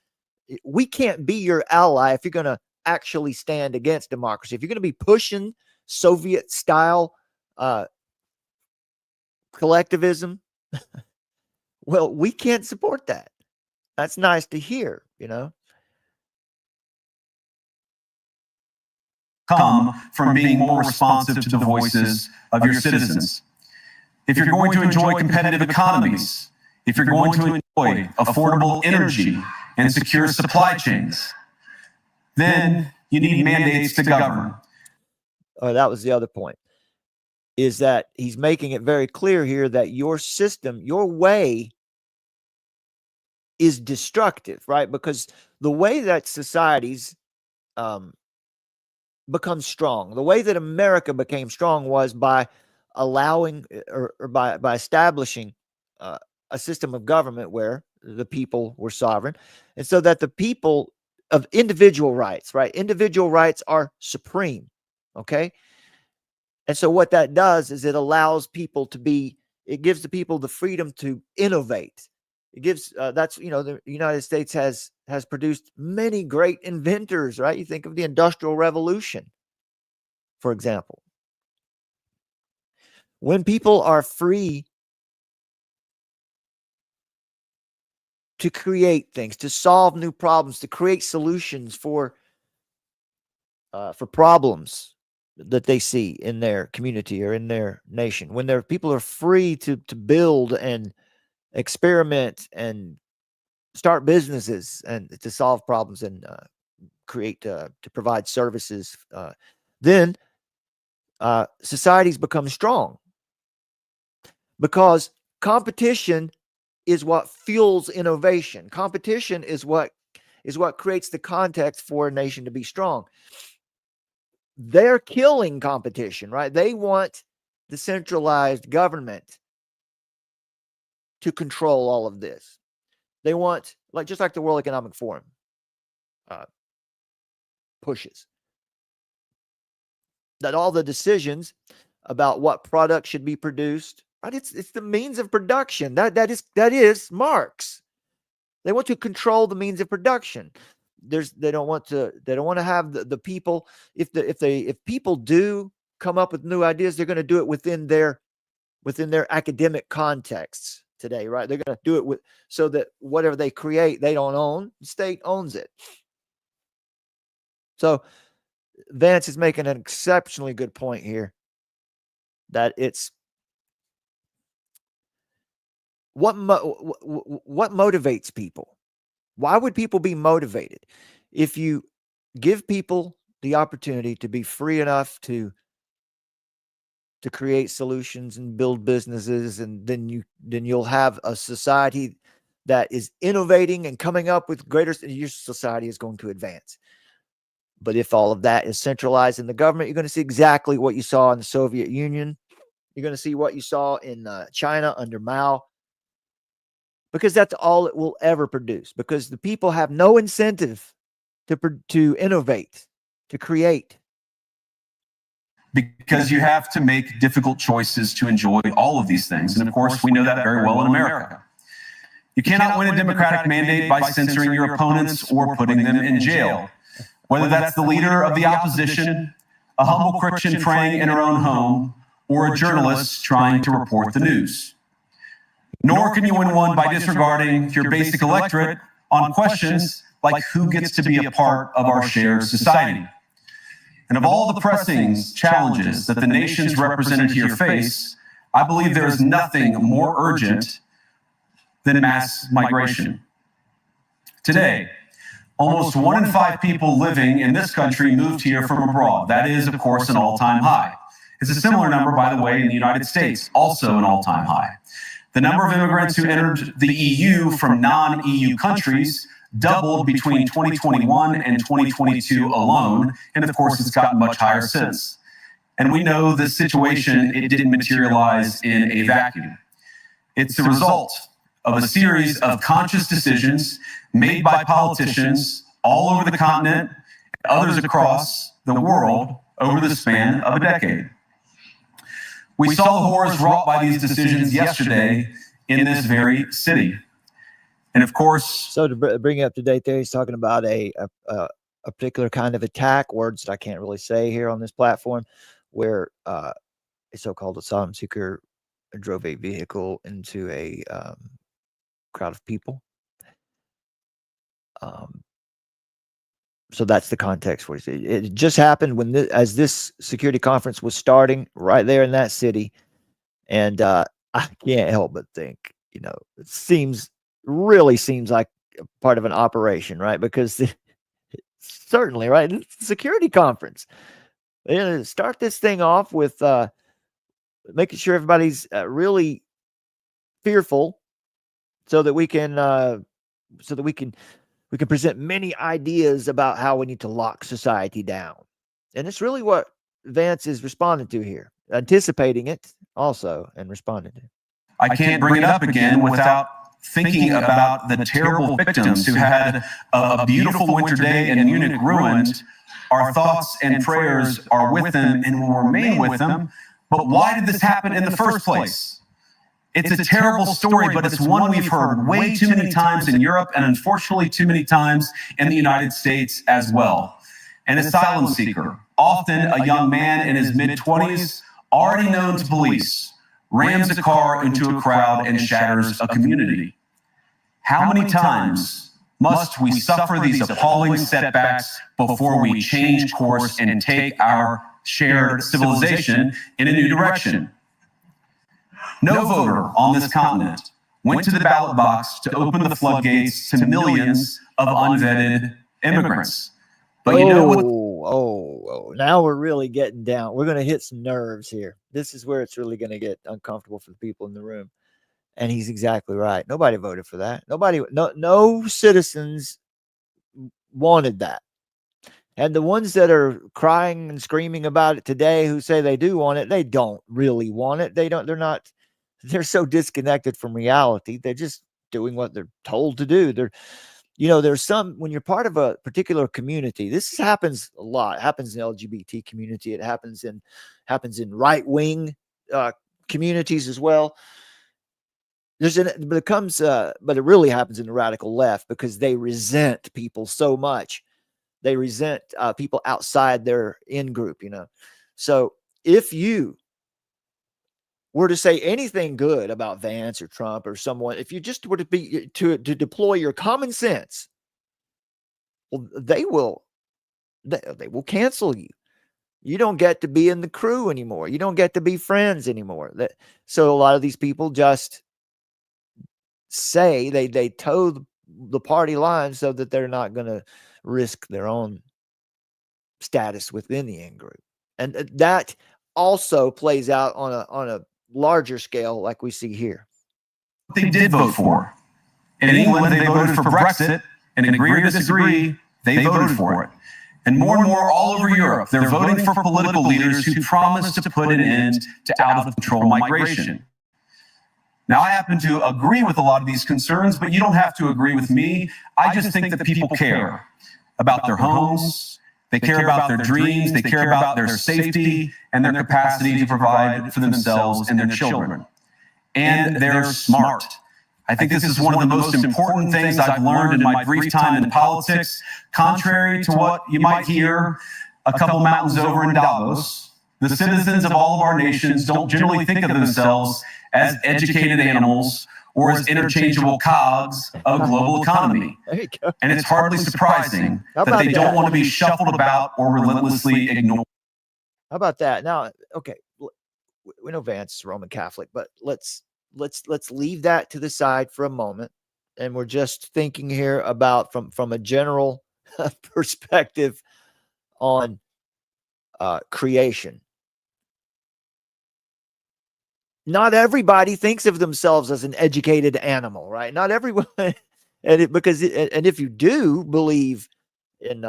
we can't be your ally if you're going to actually stand against democracy. If you're going to be pushing Soviet-style collectivism, well, we can't support that. That's nice to hear, you know. Come from being more responsive to the voices of your citizens. If you're going to enjoy competitive economies, if you're going to enjoy affordable energy and secure supply chains, then you need mandates to govern. That was the other point, is that he's making it very clear here that your system, your way, is destructive, right? Because the way that societies become strong, the way that America became strong was by allowing or by establishing a system of government where the people were sovereign, and so that the people of individual rights, right? Individual rights are supreme, okay? And so what that does is it allows people to be, it gives the people the freedom to innovate. It gives, that's, you know, the United States has produced many great inventors, right? You think of the Industrial Revolution, for example. When people are free to create things, to solve new problems, to create solutions for problems that they see in their community or in their nation, when their people are free to build and experiment and start businesses and to solve problems and create to provide services, then societies become strong, because competition is what fuels innovation. Competition is what creates the context for a nation to be strong. They're killing competition, right? They want the centralized government to control all of this. They want, just like the World Economic Forum pushes, that all the decisions about what products should be produced, Right? It's the means of production. That is Marx. They want to control the means of production. They don't want to have the people. If people do come up with new ideas, they're going to do it within their academic contexts today, right? They're going to do it so that whatever they create, they don't own. The state owns it. So Vance is making an exceptionally good point here, that it's what motivates people. Why would people be motivated? If you give people the opportunity to be free enough to create solutions and build businesses, and then you'll have a society that is innovating and coming up with your society is going to advance. But if all of that is centralized in the government, you're going to see exactly what you saw in the Soviet Union. You're going to see what you saw in China under Mao, because that's all it will ever produce, because the people have no incentive to innovate, to create. Because you have to make difficult choices to enjoy all of these things. And of course, we know that very well in America. You cannot win a democratic mandate by censoring your opponents or putting them in jail. Whether that's the leader of the opposition, a humble Christian praying in her own home, or a journalist trying to report the news. Nor can you win one by disregarding your basic electorate on questions like who gets to be a part of our shared society. And of all the pressing challenges that the nations represented here face, I believe there is nothing more urgent than mass migration. Today, almost 1 in 5 people living in this country moved here from abroad. That is, of course, an all-time high. It's a similar number, by the way, in the United States, also an all-time high. The number of immigrants who entered the EU from non-EU countries doubled between 2021 and 2022 alone, and of course, it's gotten much higher since. And we know this situation, it didn't materialize in a vacuum. It's the result of a series of conscious decisions made by politicians all over the continent and others across the world over the span of a decade. We saw the horrors wrought by these decisions yesterday in this very city. And of course, so to bring it up to date there, he's talking about a particular kind of attack, words that I can't really say here on this platform, where a so-called asylum seeker drove a vehicle into a crowd of people. So that's the context for it. It just happened as this security conference was starting right there in that city. And I can't help but think, it really seems like part of an operation, right? Because certainly, right, it's a security conference. They're going to start this thing off with making sure everybody's really fearful, so that we can present many ideas about how we need to lock society down. And it's really what Vance is responding to here, anticipating it also and responding to it. I can't bring it up again without thinking about the terrible victims who had a beautiful winter day in Munich ruined. Our thoughts and prayers are with them and will remain with them. But why did this happen in the first place? It's a terrible story, but it's one we've heard way too many times in Europe, and unfortunately too many times in the United States as well. An asylum seeker, often a young man in his mid-20s, already known to police, rams a car into a crowd and shatters a community. How many times must we suffer these appalling setbacks before we change course and take our shared civilization in a new direction? No voter on this continent went to the ballot box to open the floodgates to millions of unvetted immigrants. But you know what? Now we're really getting down. We're going to hit some nerves here. This is where it's really going to get uncomfortable for the people in the room. And he's exactly right. Nobody voted for that. No citizens wanted that. And the ones that are crying and screaming about it today, who say they do want it, they don't really want it. They're so disconnected from reality. They're just doing what they're told to do. There's when you're part of a particular community, this happens a lot. It happens in the LGBT community. It happens in right-wing communities as well. But it really happens in the radical left because they resent people so much. They resent people outside their in group, So if you were to say anything good about Vance or Trump or someone, if you just were to deploy your common sense, well, they will cancel you. You don't get to be in the crew anymore. You don't get to be friends anymore. So a lot of these people just say they toe the party line so that they're not going to risk their own status within the in group, and that also plays out on a larger scale, like we see here. They did vote for. In England, they voted for Brexit, and agree or disagree, they voted for it. And more all over Europe, they're voting for political leaders who promise to put an end to out-of-control migration. Now, I happen to agree with a lot of these concerns, but you don't have to agree with me. I just think that people care about their homes, they care about their dreams, they care about their safety and their capacity to provide for themselves and their children. And they're smart. I think this is one of the most important things I've learned in my brief time in politics. Contrary to what you might hear a couple mountains over in Davos, the citizens of all of our nations don't generally think of themselves as educated animals or as interchangeable cogs of a global economy. And it's hardly surprising that they don't want to be shuffled about or relentlessly ignored. How about that? Now, okay, we know Vance is Roman Catholic, but let's leave that to the side for a moment, and we're just thinking here about from a general perspective on creation. Not everybody thinks of themselves as an educated animal, right? Not everyone, and if you do believe in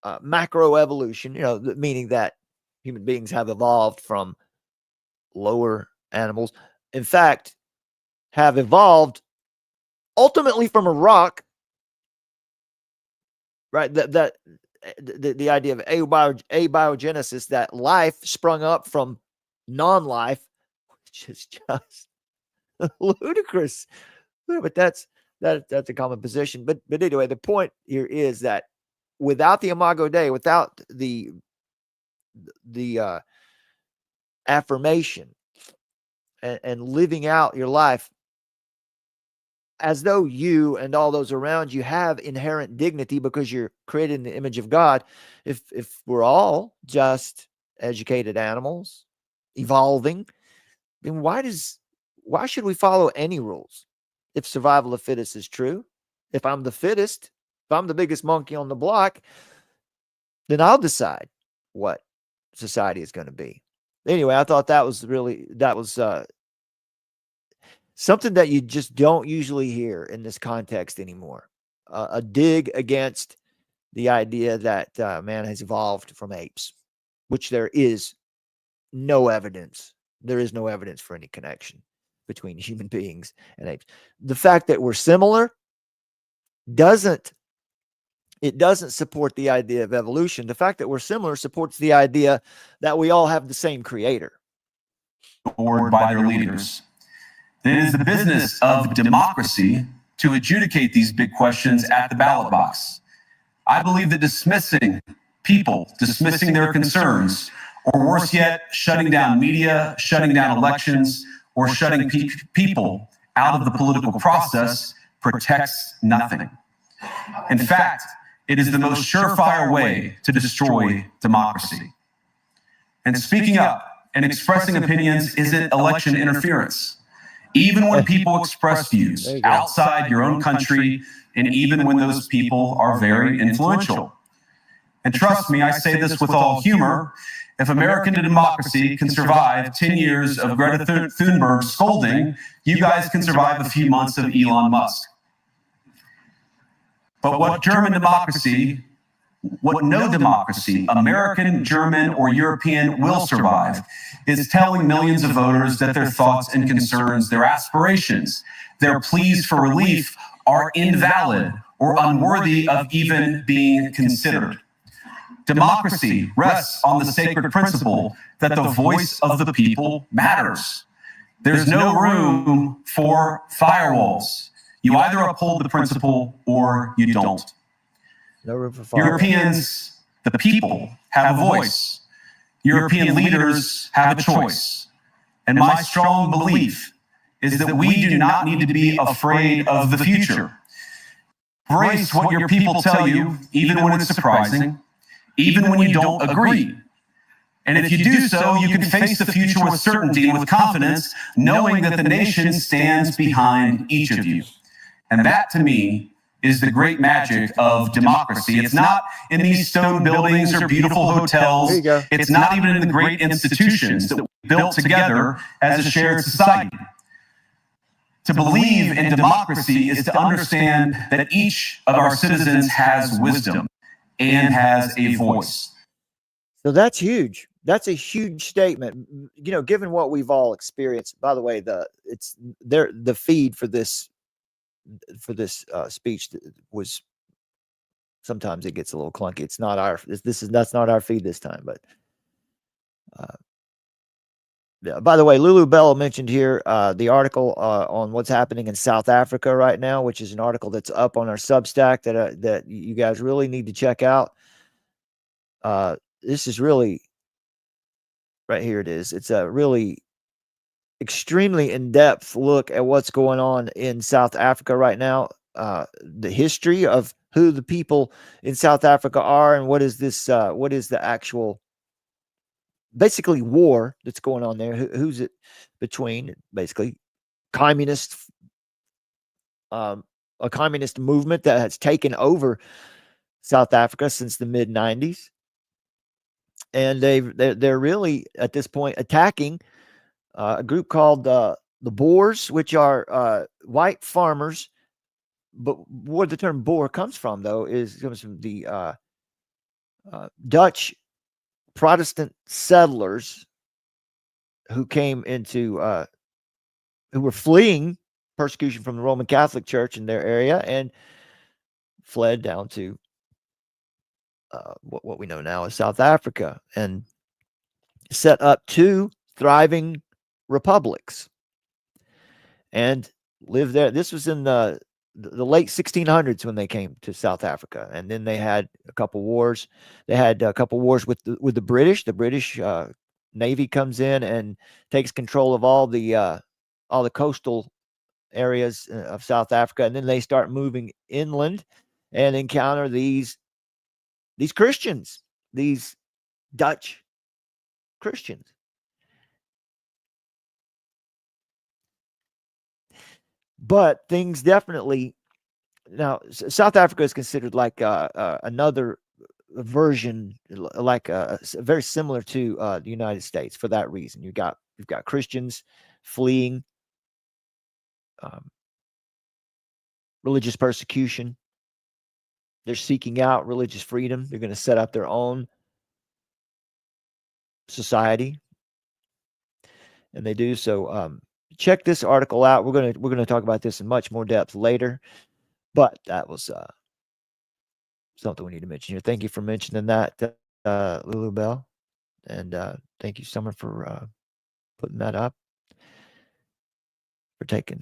macroevolution, meaning that human beings have evolved from lower animals, in fact, have evolved ultimately from a rock, right? That the idea of abiogenesis, that life sprung up from non-life, which is just ludicrous. But that's a common position. But anyway, the point here is that without the Imago Dei, without the affirmation and living out your life as though you and all those around you have inherent dignity because you're created in the image of God, if we're all just educated animals evolving, then why should we follow any rules if survival of fittest is true? If I'm the fittest, if I'm the biggest monkey on the block, then I'll decide what society is going to be. Anyway, I thought that was something that you just don't usually hear in this context anymore. A dig against the idea that man has evolved from apes, which there is no evidence. There is no evidence for any connection between human beings and apes. The fact that we're similar doesn't support the idea of evolution. The fact that we're similar supports the idea that we all have the same creator. Or by their leaders. It is the business of democracy to adjudicate these big questions at the ballot box. I believe that dismissing their concerns, or worse yet, shutting down media, shutting down elections, or shutting people out of the political process protects nothing. In fact, it is the most surefire way to destroy democracy. And speaking up and expressing opinions isn't election interference. Even when people express views outside your own country, and even when those people are very influential. And trust me, I say this with all humor, if American democracy can survive 10 years of Greta Thunberg scolding, you guys can survive a few months of Elon Musk. But what no democracy, American, German, or European, will survive is telling millions of voters that their thoughts and concerns, their aspirations, their pleas for relief are invalid or unworthy of even being considered. Democracy rests on the sacred principle that the voice of the people matters. There's no room for firewalls. You either uphold the principle or you don't. No room for firewalls. Europeans, the people, have a voice. European leaders have a choice. And my strong belief is that we do not need to be afraid of the future. Embrace what your people tell you, even when it's surprising, even when you don't agree. And if you do so, you can face the future with certainty and with confidence, knowing that the nation stands behind each of you. And that, to me, is the great magic of democracy. It's not in these stone buildings or beautiful hotels. It's not even in the great institutions that we built together as a shared society. To believe in democracy is to understand that each of our citizens has wisdom and has a voice. So that's huge. That's a huge statement. You know, given what we've all experienced. By the way, the feed for this speech was, sometimes it gets a little clunky. It's not that's not our feed this time, but yeah. By the way, Lulu Bell mentioned here the article on what's happening in South Africa right now, which is an article that's up on our Substack that you guys really need to check out. This is really, right here it is. It's a really extremely in-depth look at what's going on in South Africa right now, the history of who the people in South Africa are, and what is the actual, basically, war that's going on there. Who's it between? Basically, a communist movement that has taken over South Africa since the mid-90s. And they're really, at this point, attacking a group called the Boers, which are white farmers. But where the term Boer comes from, though, comes from the Dutch Protestant settlers who came into, who were fleeing persecution from the Roman Catholic Church in their area and fled down to what we know now as South Africa, and set up two thriving republics and lived there. This was in the late 1600s when they came to South Africa, and then they had a couple wars. They had a couple wars with the British. The British Navy comes in and takes control of all the coastal areas of South Africa, and then they start moving inland and encounter these Christians, these Dutch Christians. But things definitely, now South Africa is considered like another version, like very similar to the United States for that reason. You've got Christians fleeing religious persecution. They're seeking out religious freedom. They're going to set up their own society, and they do so. Check this article out. We're going to talk about this in much more depth later, but that was something we need to mention here. Thank you for mentioning that, Lulu Bell, and thank you, Summer, for putting that up, for taking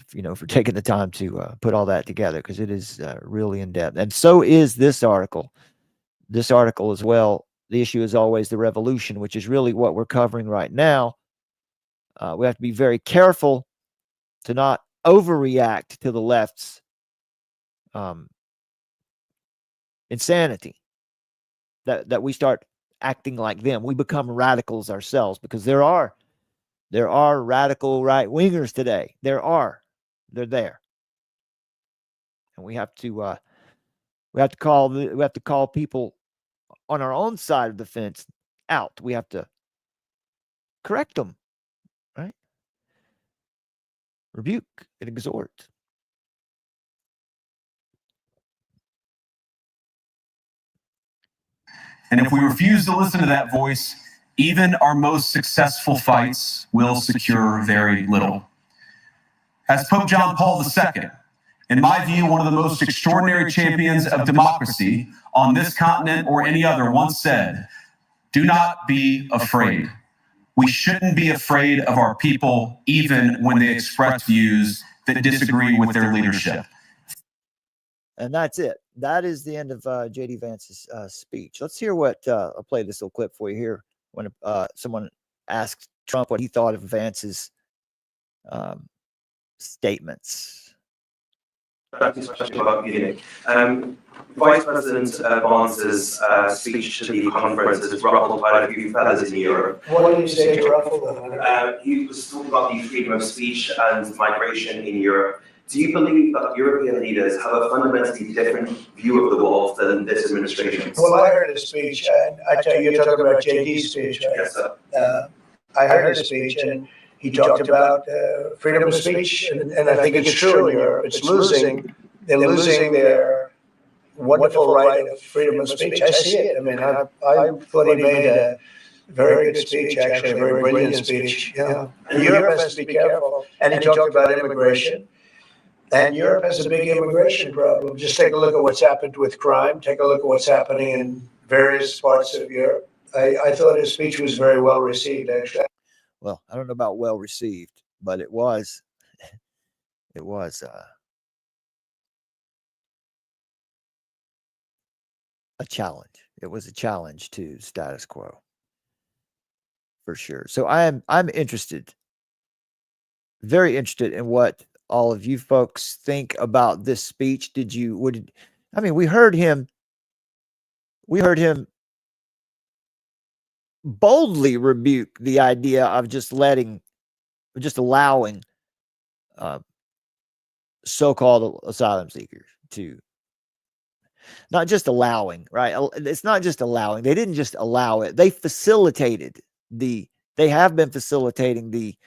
the time to put all that together, because it is really in depth, and so is this article. This article as well. The issue is always the revolution, which is really what we're covering right now. We have to be very careful to not overreact to the left's insanity. That we start acting like them. We become radicals ourselves, because there are radical right wingers today. They're there, and we have to call people on our own side of the fence out. We have to correct them, right? Rebuke and exhort. And if we refuse to listen to that voice, even our most successful fights will secure very little. As Pope John Paul II In my view, one of the most extraordinary champions of democracy on this continent or any other once said, "Do not be afraid. We shouldn't be afraid of our people, even when they express views that disagree with their leadership." And that's it. That is the end of JD Vance's speech. Let's hear what I'll play this little clip for you here when someone asked Trump what he thought of Vance's statements. This question about Munich. Vice President Vance's speech to the conference has ruffled quite a few feathers in Europe. What did you say to ruffle them? He was talking about the freedom of speech and migration in Europe. Do you believe that European leaders have a fundamentally different view of the world than this administration? Well, I heard his speech, and I tell you, you're talking about JD's speech, right? Yes, sir. I heard his speech, and he talked about freedom of speech, and I think it's true in Europe. It's losing. They're losing their wonderful right of freedom of speech. I see it. I mean, I thought he made a very good speech, actually, a very brilliant speech. Yeah. And Europe has to be careful. And he talked about immigration. And Europe has a big immigration problem. Just take a look at what's happened with crime. Take a look at what's happening in various parts of Europe. I thought his speech was very well received, actually. Well, I don't know about well received, but it was a challenge. It was a challenge to status quo, for sure. So I'm interested, very interested in what all of you folks think about this speech. We heard him boldly rebuke the idea of just allowing so-called asylum seekers to, not just allowing, right? It's not just allowing. They didn't just allow it. They have been facilitating the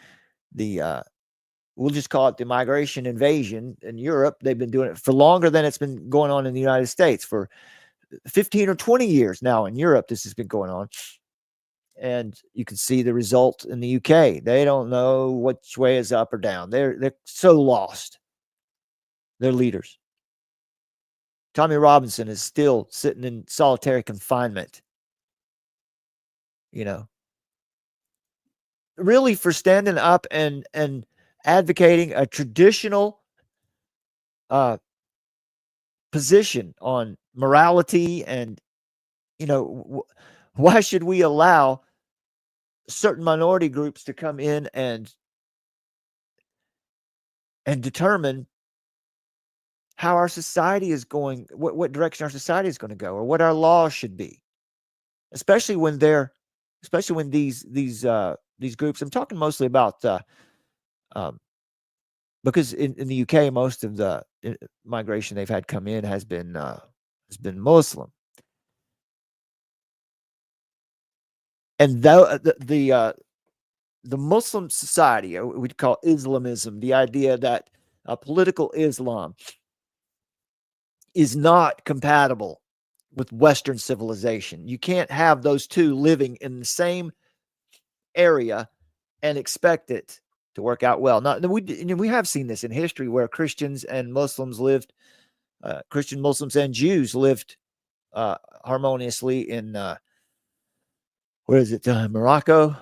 we'll just call it the migration invasion in Europe. They've been doing it for longer than it's been going on in the United States. For 15 or 20 years now in Europe, this has been going on. And you can see the result in the UK. They don't know which way is up or down. They're so lost. Their leaders. Tommy Robinson is still sitting in solitary confinement. Really for standing up and advocating a traditional position on morality and, why should we allow certain minority groups to come in and determine how our society is going, what direction our society is going to go, or what our laws should be, especially when these groups. I'm talking mostly about because in the UK, most of the migration they've had come in has been Muslim, and the Muslim society, we'd call Islamism, the idea that political Islam is not compatible with Western civilization. You can't have those two living in the same area and expect it to work out well. Now, we have seen this in history where Christians and Muslims lived, Christian Muslims and Jews lived harmoniously in, Morocco,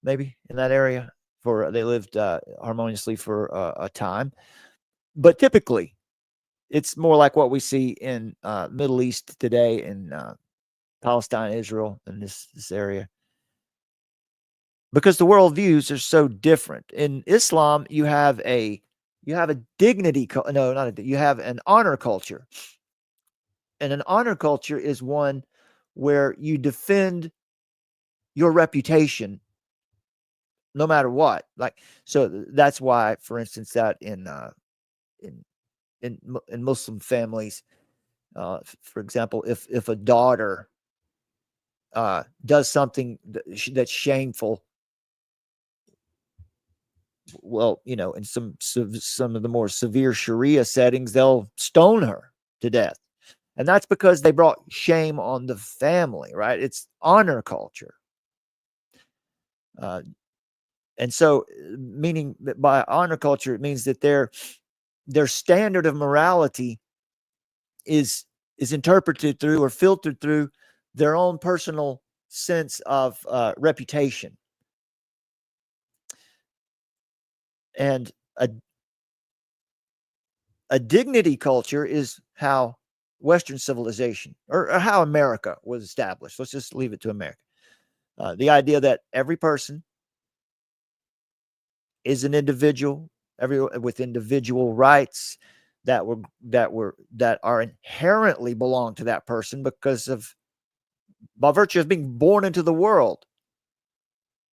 maybe in that area. They lived harmoniously for a time. But typically, it's more like what we see in Middle East today, in Palestine, Israel, in this area. Because the worldviews are so different. In Islam, you have a dignity. You have an honor culture. And an honor culture is one where you defend your reputation no matter what. So that's why, for instance, that in Muslim families, for example, if a daughter does something that's shameful, well, in some of the more severe Sharia settings, they'll stone her to death. And that's because they brought shame on the family, right? It's honor culture. And so, meaning that by honor culture, it means that they're their standard of morality is interpreted through or filtered through their own personal sense of reputation. And a dignity culture is how Western civilization, or how America was established. Let's just leave it to America. The idea that every person is an individual, with individual rights that are inherently belong to that person by virtue of being born into the world.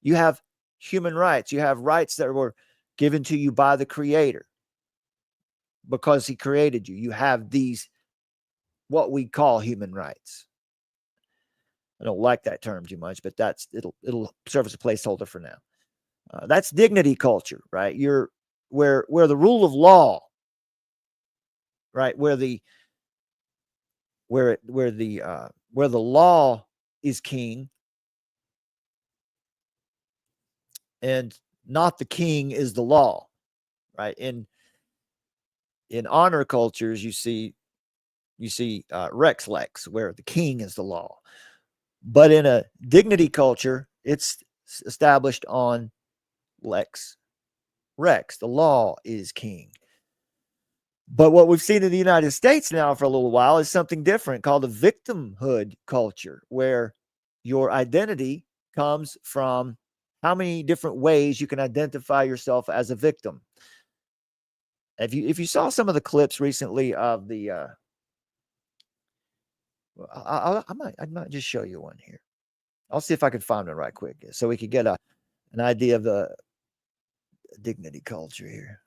You have human rights. You have rights that were given to you by the Creator because He created you. You have these, what we call human rights. I don't like that term too much, but it'll serve as a placeholder for now. That's dignity culture, right? Where the rule of law, right? Where the law is king, and not the king is the law, right? In honor cultures, you see Rex Lex, where the king is the law. But in a dignity culture, it's established on Lex Rex. The law is king. But what we've seen in the United States now for a little while is something different called a victimhood culture, where your identity comes from how many different ways you can identify yourself as a victim. If you saw some of the clips recently of the, I might just show you one here. I'll see if I can find one right quick so we could get an idea of the dignity culture here.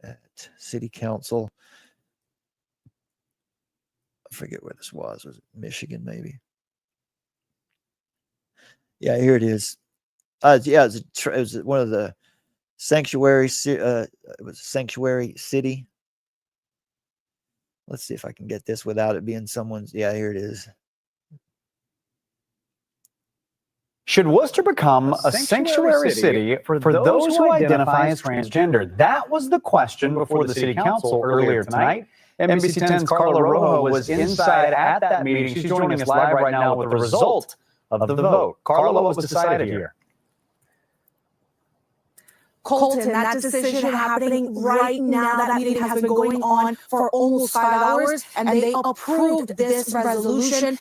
At City Council, I forget where this was. Was it Michigan, maybe? Yeah, here it is. Yeah, it was one of the sanctuary. It was a sanctuary city. Let's see if I can get this without it being someone's. Yeah, here it is. Should Worcester become a sanctuary city for those who identify as transgender? That was the question before the city council earlier tonight. NBC 10's Carla Rojo was inside at that meeting. She's joining us live right now with the result of the vote. Carla, what was decided here? Colton, that decision happening right now. That meeting has been going on for almost 5 hours, and they approved this resolution.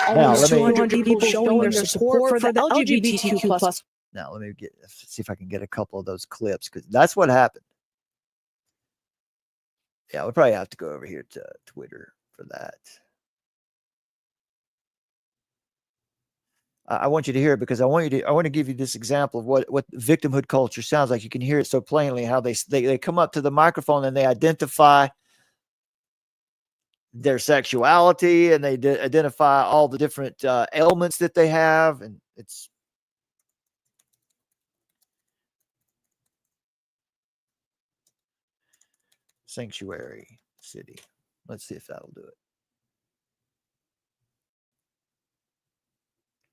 Almost 200 people showing their support for the LGBTQ+. Now, let me see if I can get a couple of those clips, because that's what happened. Yeah, we'll probably have to go over here to Twitter for that. I want you to hear it because I want to give you this example of what victimhood culture sounds like. You can hear it so plainly how they come up to the microphone and they identify their sexuality, and they identify all the different ailments that they have, and it's sanctuary city. Let's see if that'll do it.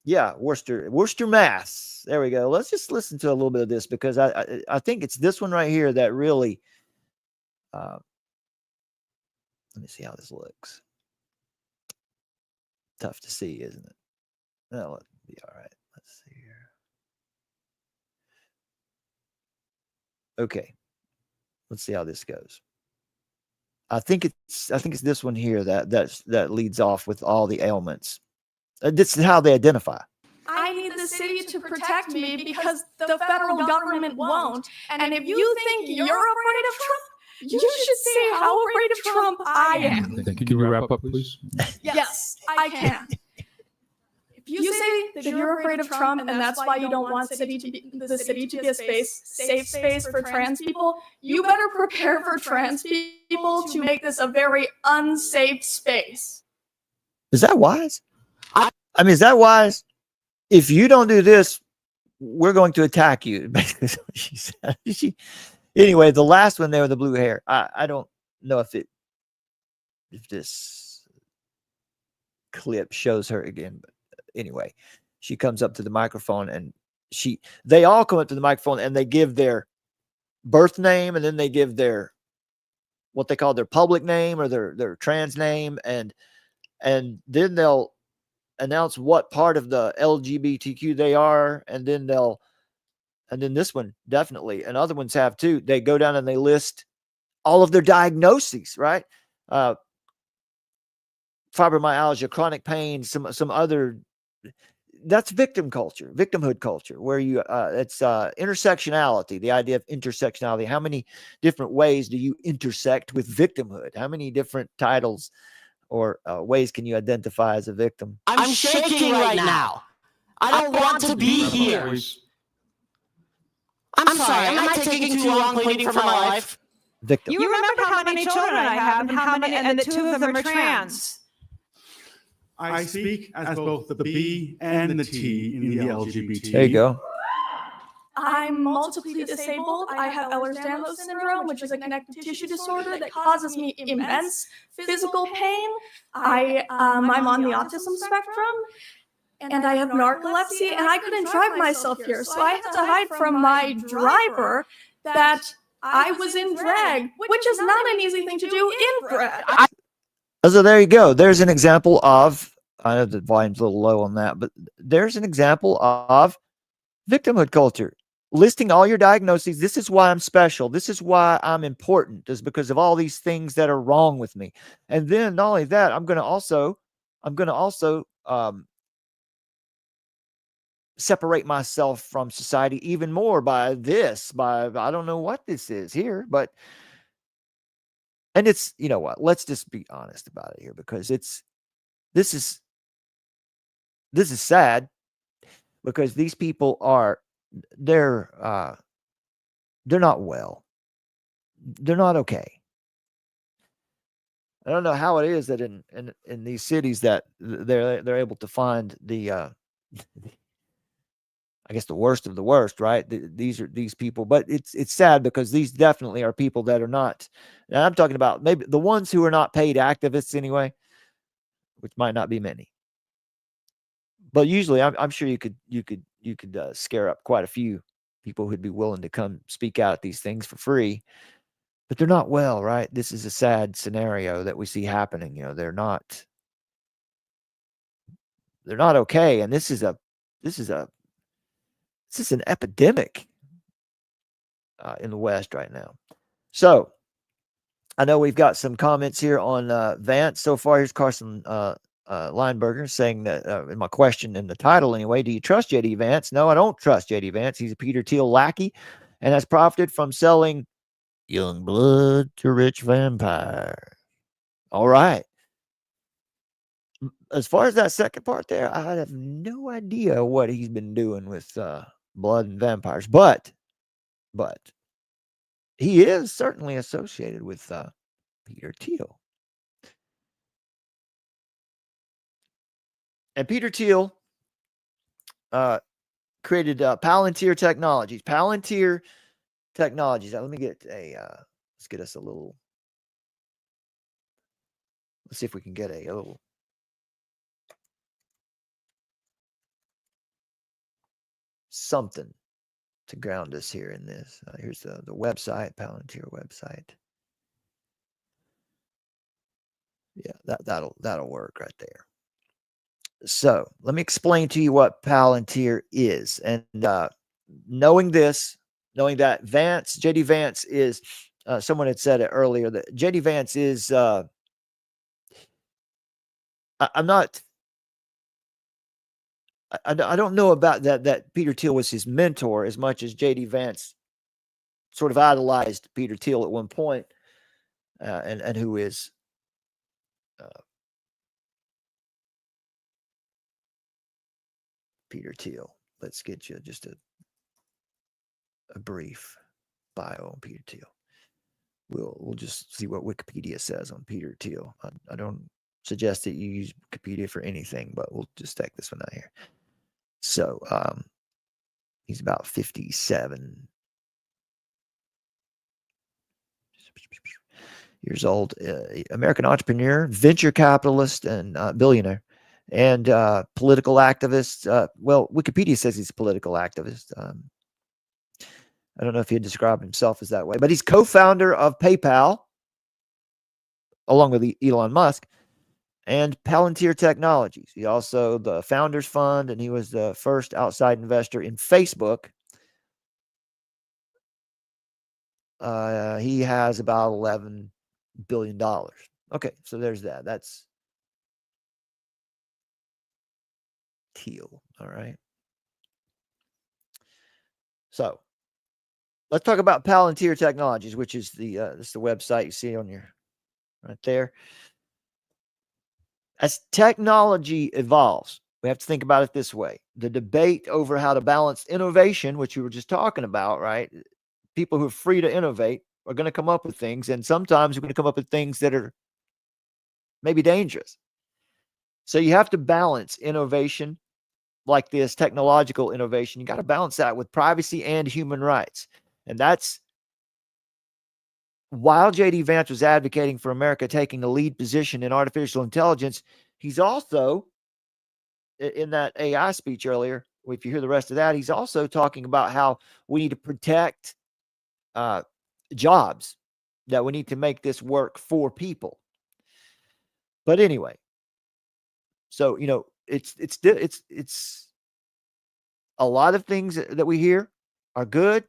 Yeah, Worcester, Mass. There we go. Let's just listen to a little bit of this, because I think it's this one right here that really. Let me see how this looks. Tough to see, isn't it? No, it'll be all right. Let's see here. Okay, let's see how this goes. I think it's this one here that leads off with all the ailments. This is how they identify. I need the city to protect me because the federal government won't. And if you think you're afraid of Trump, you should say how afraid of Trump I am. Thank you. Can we wrap up, please? Yes, I can. If you say that you're afraid of Trump and that's why you don't want the city to be a safe space for trans people, you better prepare for trans people to make this a very unsafe space. Is that wise? I mean, is that wise? If you don't do this, we're going to attack you. Basically, is what she said. Anyway, the last one there with the blue hair. I don't know if this clip shows her again, but anyway, she comes up to the microphone and they all come up to the microphone and they give their birth name, and then they give their what they call their public name or their trans name, and then they'll announce what part of the LGBTQ they are, and then this one definitely, and other ones have too. They go down and they list all of their diagnoses, right? Fibromyalgia, chronic pain, some other. That's victimhood culture, where it's intersectionality, the idea of intersectionality. How many different ways do you intersect with victimhood? How many different titles or ways can you identify as a victim? I'm shaking right now. I don't want to be here. I'm sorry, am I taking too long pleading for my life? Victim. You remember how many children I have and the two of them are trans. I speak as both the B and the T in the LGBT. There you go. I'm multiply disabled. I have Ehlers-Danlos syndrome, which is a connective tissue disorder that causes me immense physical pain. I'm on the autism spectrum, and I have narcolepsy, and I couldn't drive myself here, so I had to hide from my driver that I was in drag, which is not an easy thing to do in drag. So there you go. There's an example of, I know the volume's a little low on that, but there's an example of victimhood culture. Listing all your diagnoses. This is why I'm special. This is why I'm important, is because of all these things that are wrong with me. And then not only that, I'm going to also separate myself from society even more by I don't know what this is here, but, and it's, you know what, let's just be honest about it here, because this is sad, because these people they're not well. They're not okay. I don't know how it is that in these cities that they're able to find the I guess the worst of the worst, right? These people, but it's sad, because these definitely are people that are not. And I'm talking about maybe the ones who are not paid activists anyway, which might not be many. But usually, I'm sure you could scare up quite a few people who'd be willing to come speak out at these things for free. But they're not well, right? This is a sad scenario that we see happening. You know, they're not okay, and this is an epidemic in the West right now. So I know we've got some comments here on Vance so far. Here's Carson Lineberger saying that in my question in the title anyway, do you trust JD Vance? No, I don't trust JD Vance. He's a Peter Thiel lackey and has profited from selling young blood to rich vampire. All right. As far as that second part there, I have no idea what he's been doing with blood and vampires, but he is certainly associated with Peter Thiel. And Peter Thiel created Palantir Technologies. Palantir Technologies. Now, let me get let's get us a little. Let's see if we can get a little. Something to ground us here in this. Here's the website, Palantir website. Yeah, that'll work right there. So let me explain to you what Palantir is. And knowing that JD Vance is, someone had said it earlier, that JD Vance is, I don't know about that Peter Thiel was his mentor as much as JD Vance sort of idolized Peter Thiel at one point, and who is Peter Thiel. Let's get you just a brief bio on Peter Thiel. We'll just see what Wikipedia says on Peter Thiel. I don't suggest that you use Wikipedia for anything, but we'll just take this one out here. So he's about 57 years old, American entrepreneur, venture capitalist, and billionaire. and political activist. Well, Wikipedia says he's a political activist. I don't know if he'd describe himself as that way, but he's co-founder of PayPal, along with Elon Musk, and Palantir Technologies. He also the Founders Fund, and he was the first outside investor in Facebook. He has about $11 billion. Okay, so there's that. That's Teal. All right. So let's talk about Palantir Technologies, which is this is the website you see on your right there. As technology evolves, we have to think about it this way. The debate over how to balance innovation, which we were just talking about, right? People who are free to innovate are going to come up with things, and sometimes we're going to come up with things that are maybe dangerous. So you have to balance innovation like this, technological innovation. You got to balance that with privacy and human rights. And that's while JD Vance was advocating for America taking the lead position in artificial intelligence, he's also, in that AI speech earlier, if you hear the rest of that, he's also talking about how we need to protect jobs, that we need to make this work for people. But anyway, so it's a lot of things that we hear are good,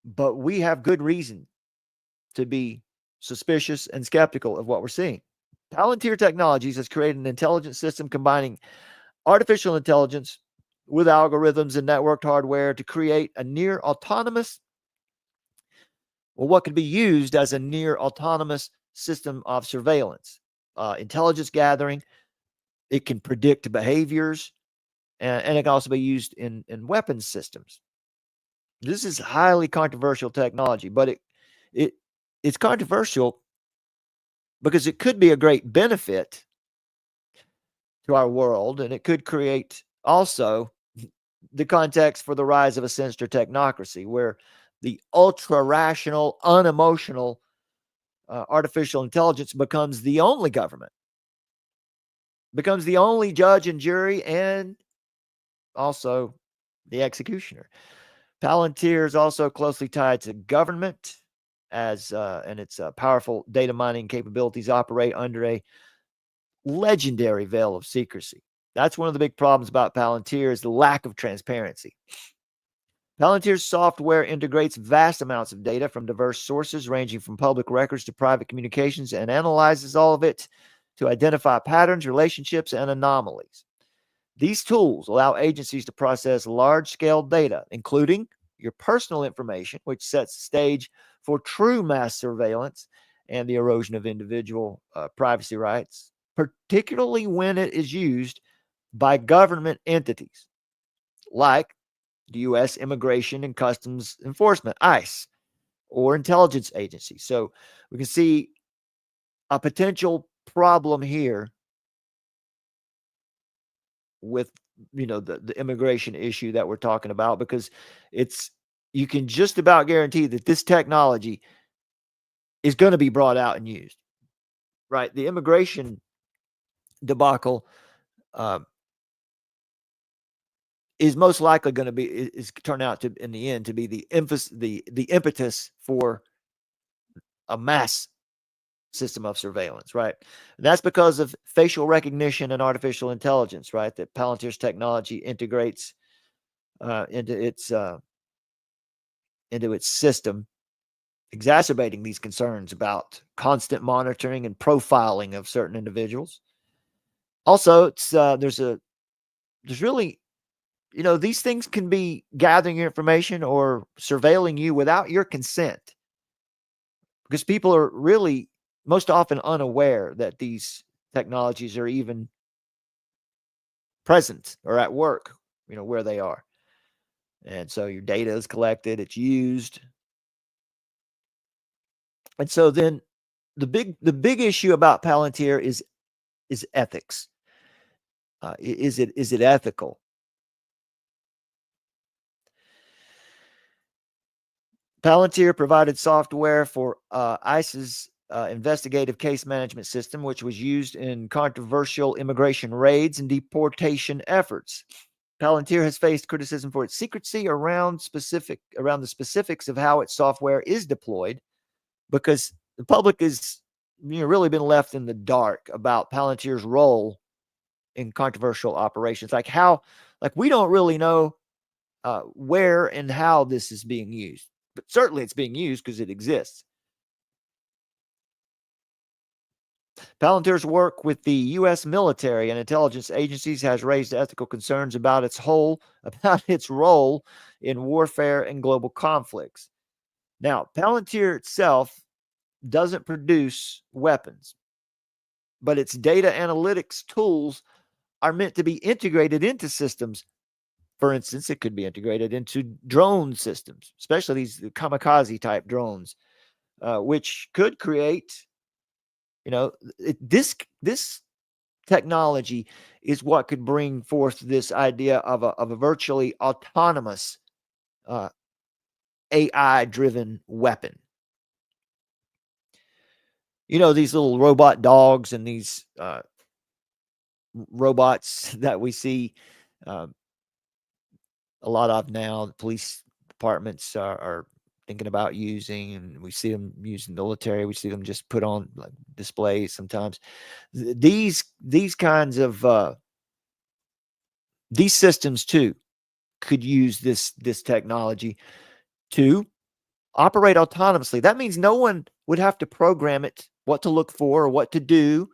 but we have good reason to be suspicious and skeptical of what we're seeing. Palantir Technologies has created an intelligence system combining artificial intelligence with algorithms and networked hardware to create a near autonomous, or what could be used as a near autonomous system of surveillance, intelligence gathering. It can predict behaviors, and it can also be used in weapons systems. This is highly controversial technology, but it's controversial because it could be a great benefit to our world, and it could create also the context for the rise of a sinister technocracy, where the ultra-rational, unemotional artificial intelligence becomes the only government, becomes the only judge and jury, and also the executioner. Palantir is also closely tied to government, and its powerful data mining capabilities operate under a legendary veil of secrecy. That's one of the big problems about Palantir, is the lack of transparency. Palantir's software integrates vast amounts of data from diverse sources, ranging from public records to private communications, and analyzes all of it to identify patterns, relationships, and anomalies. These tools allow agencies to process large-scale data, including your personal information, which sets the stage for true mass surveillance and the erosion of individual privacy rights, particularly when it is used by government entities like the U.S. Immigration and Customs Enforcement, ICE, or intelligence agencies. So we can see a potential problem here with the immigration issue that we're talking about, because you can just about guarantee that this technology is going to be brought out and used, right? The immigration debacle is most likely going to be is turn out to, in the end, to be the impetus for a mass system of surveillance, right? And that's because of facial recognition and artificial intelligence, right? That Palantir's technology integrates into its system, exacerbating these concerns about constant monitoring and profiling of certain individuals. Also, it's there's really, these things can be gathering your information or surveilling you without your consent, because people are really most often unaware that these technologies are even present or at work, where they are. And so your data is collected, it's used. And so then the big issue about Palantir is ethics. Is it ethical? Palantir provided software for ICE's investigative case management system, which was used in controversial immigration raids and deportation efforts. Palantir has faced criticism for its secrecy around the specifics of how its software is deployed, because the public is really been left in the dark about Palantir's role in controversial operations. Like we don't really know where and how this is being used, but certainly it's being used because it exists. Palantir's work with the U.S. military and intelligence agencies has raised ethical concerns about its role in warfare and global conflicts. Now, Palantir itself doesn't produce weapons, but its data analytics tools are meant to be integrated into systems. For instance, it could be integrated into drone systems, especially these kamikaze type drones, which could create, this technology is what could bring forth this idea of a virtually autonomous AI-driven weapon. These little robot dogs and these robots that we see a lot of now, the police departments are thinking about using, and we see them used in the military. We see them just put on like displays sometimes. These kinds of these systems too could use this technology to operate autonomously. That means no one would have to program it what to look for or what to do.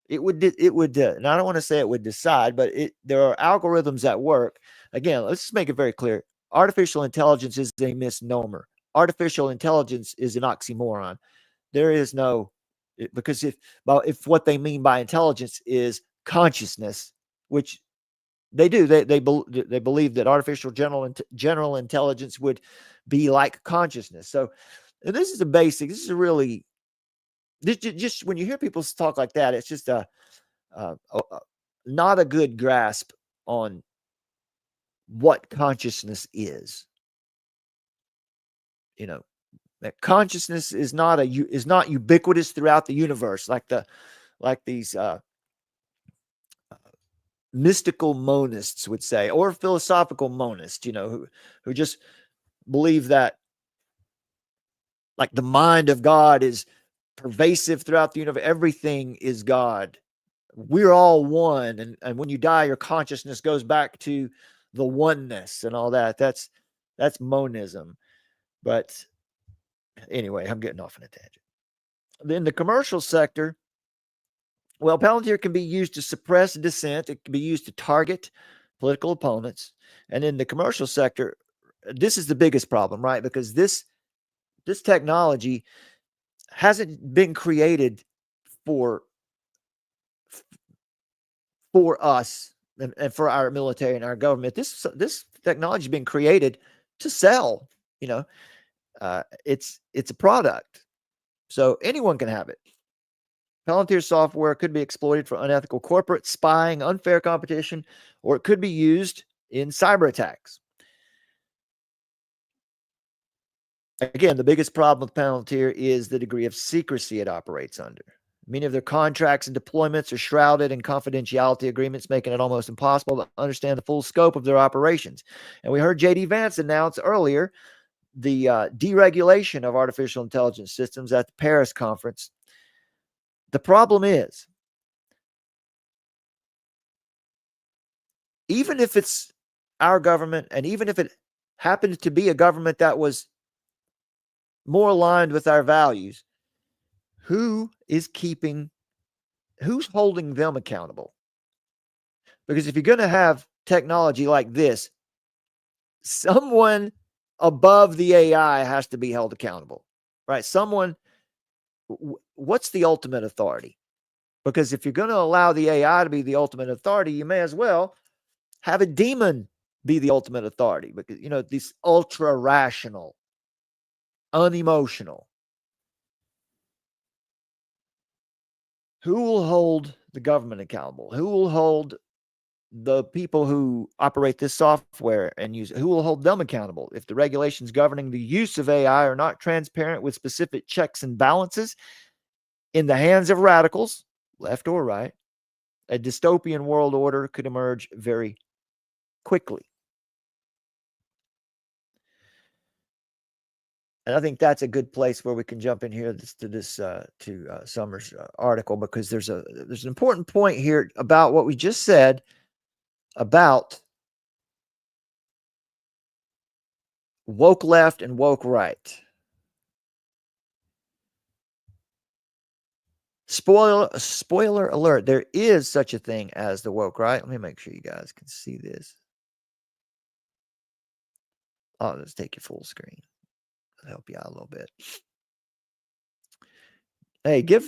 It would, and I don't want to say it would decide, but there are algorithms at work. Again, let's just make it very clear. Artificial intelligence is a misnomer. Artificial intelligence is an oxymoron. There is no, because if what they mean by intelligence is consciousness, which they do, they believe that artificial general intelligence would be like consciousness. So this is a basic. This is a really, just when you hear people talk like that, it's just not a good grasp on what consciousness is. That consciousness is not ubiquitous throughout the universe like these mystical monists would say, or philosophical monists, who just believe that like the mind of God is pervasive throughout the universe. Everything is God. We're all one. And when you die, your consciousness goes back to the oneness and all that. That's monism. But anyway, I'm getting off on a tangent. In the commercial sector, well, Palantir can be used to suppress dissent. It can be used to target political opponents. And in the commercial sector, this is the biggest problem, right? Because this technology hasn't been created for us and for our military and our government. This technology has been created to sell. It's a product, so anyone can have it. Palantir software could be exploited for unethical corporate spying, unfair competition, or it could be used in cyber attacks. Again, the biggest problem with Palantir is the degree of secrecy it operates under. Many of their contracts and deployments are shrouded in confidentiality agreements, making it almost impossible to understand the full scope of their operations. And we heard JD Vance announce earlier the deregulation of artificial intelligence systems at the Paris conference. The problem is, even if it's our government, and even if it happened to be a government that was more aligned with our values, who's holding them accountable? Because if you're going to have technology like this, someone above the AI has to be held accountable, right? What's the ultimate authority? Because if you're going to allow the AI to be the ultimate authority, you may as well have a demon be the ultimate authority, because, this ultra rational, unemotional. Who will hold the government accountable? Who will hold the people who operate this software and use it, who will hold them accountable if the regulations governing the use of AI are not transparent with specific checks and balances? In the hands of radicals, left or right, a dystopian world order could emerge very quickly. And I think that's a good place where we can jump in here to Summers' article, because there's an important point here about what we just said about woke left and woke right. Spoiler alert, there is such a thing as the woke right. Let me make sure you guys can see this. Oh, let's take you full screen. I'll help you out a little bit. Hey, give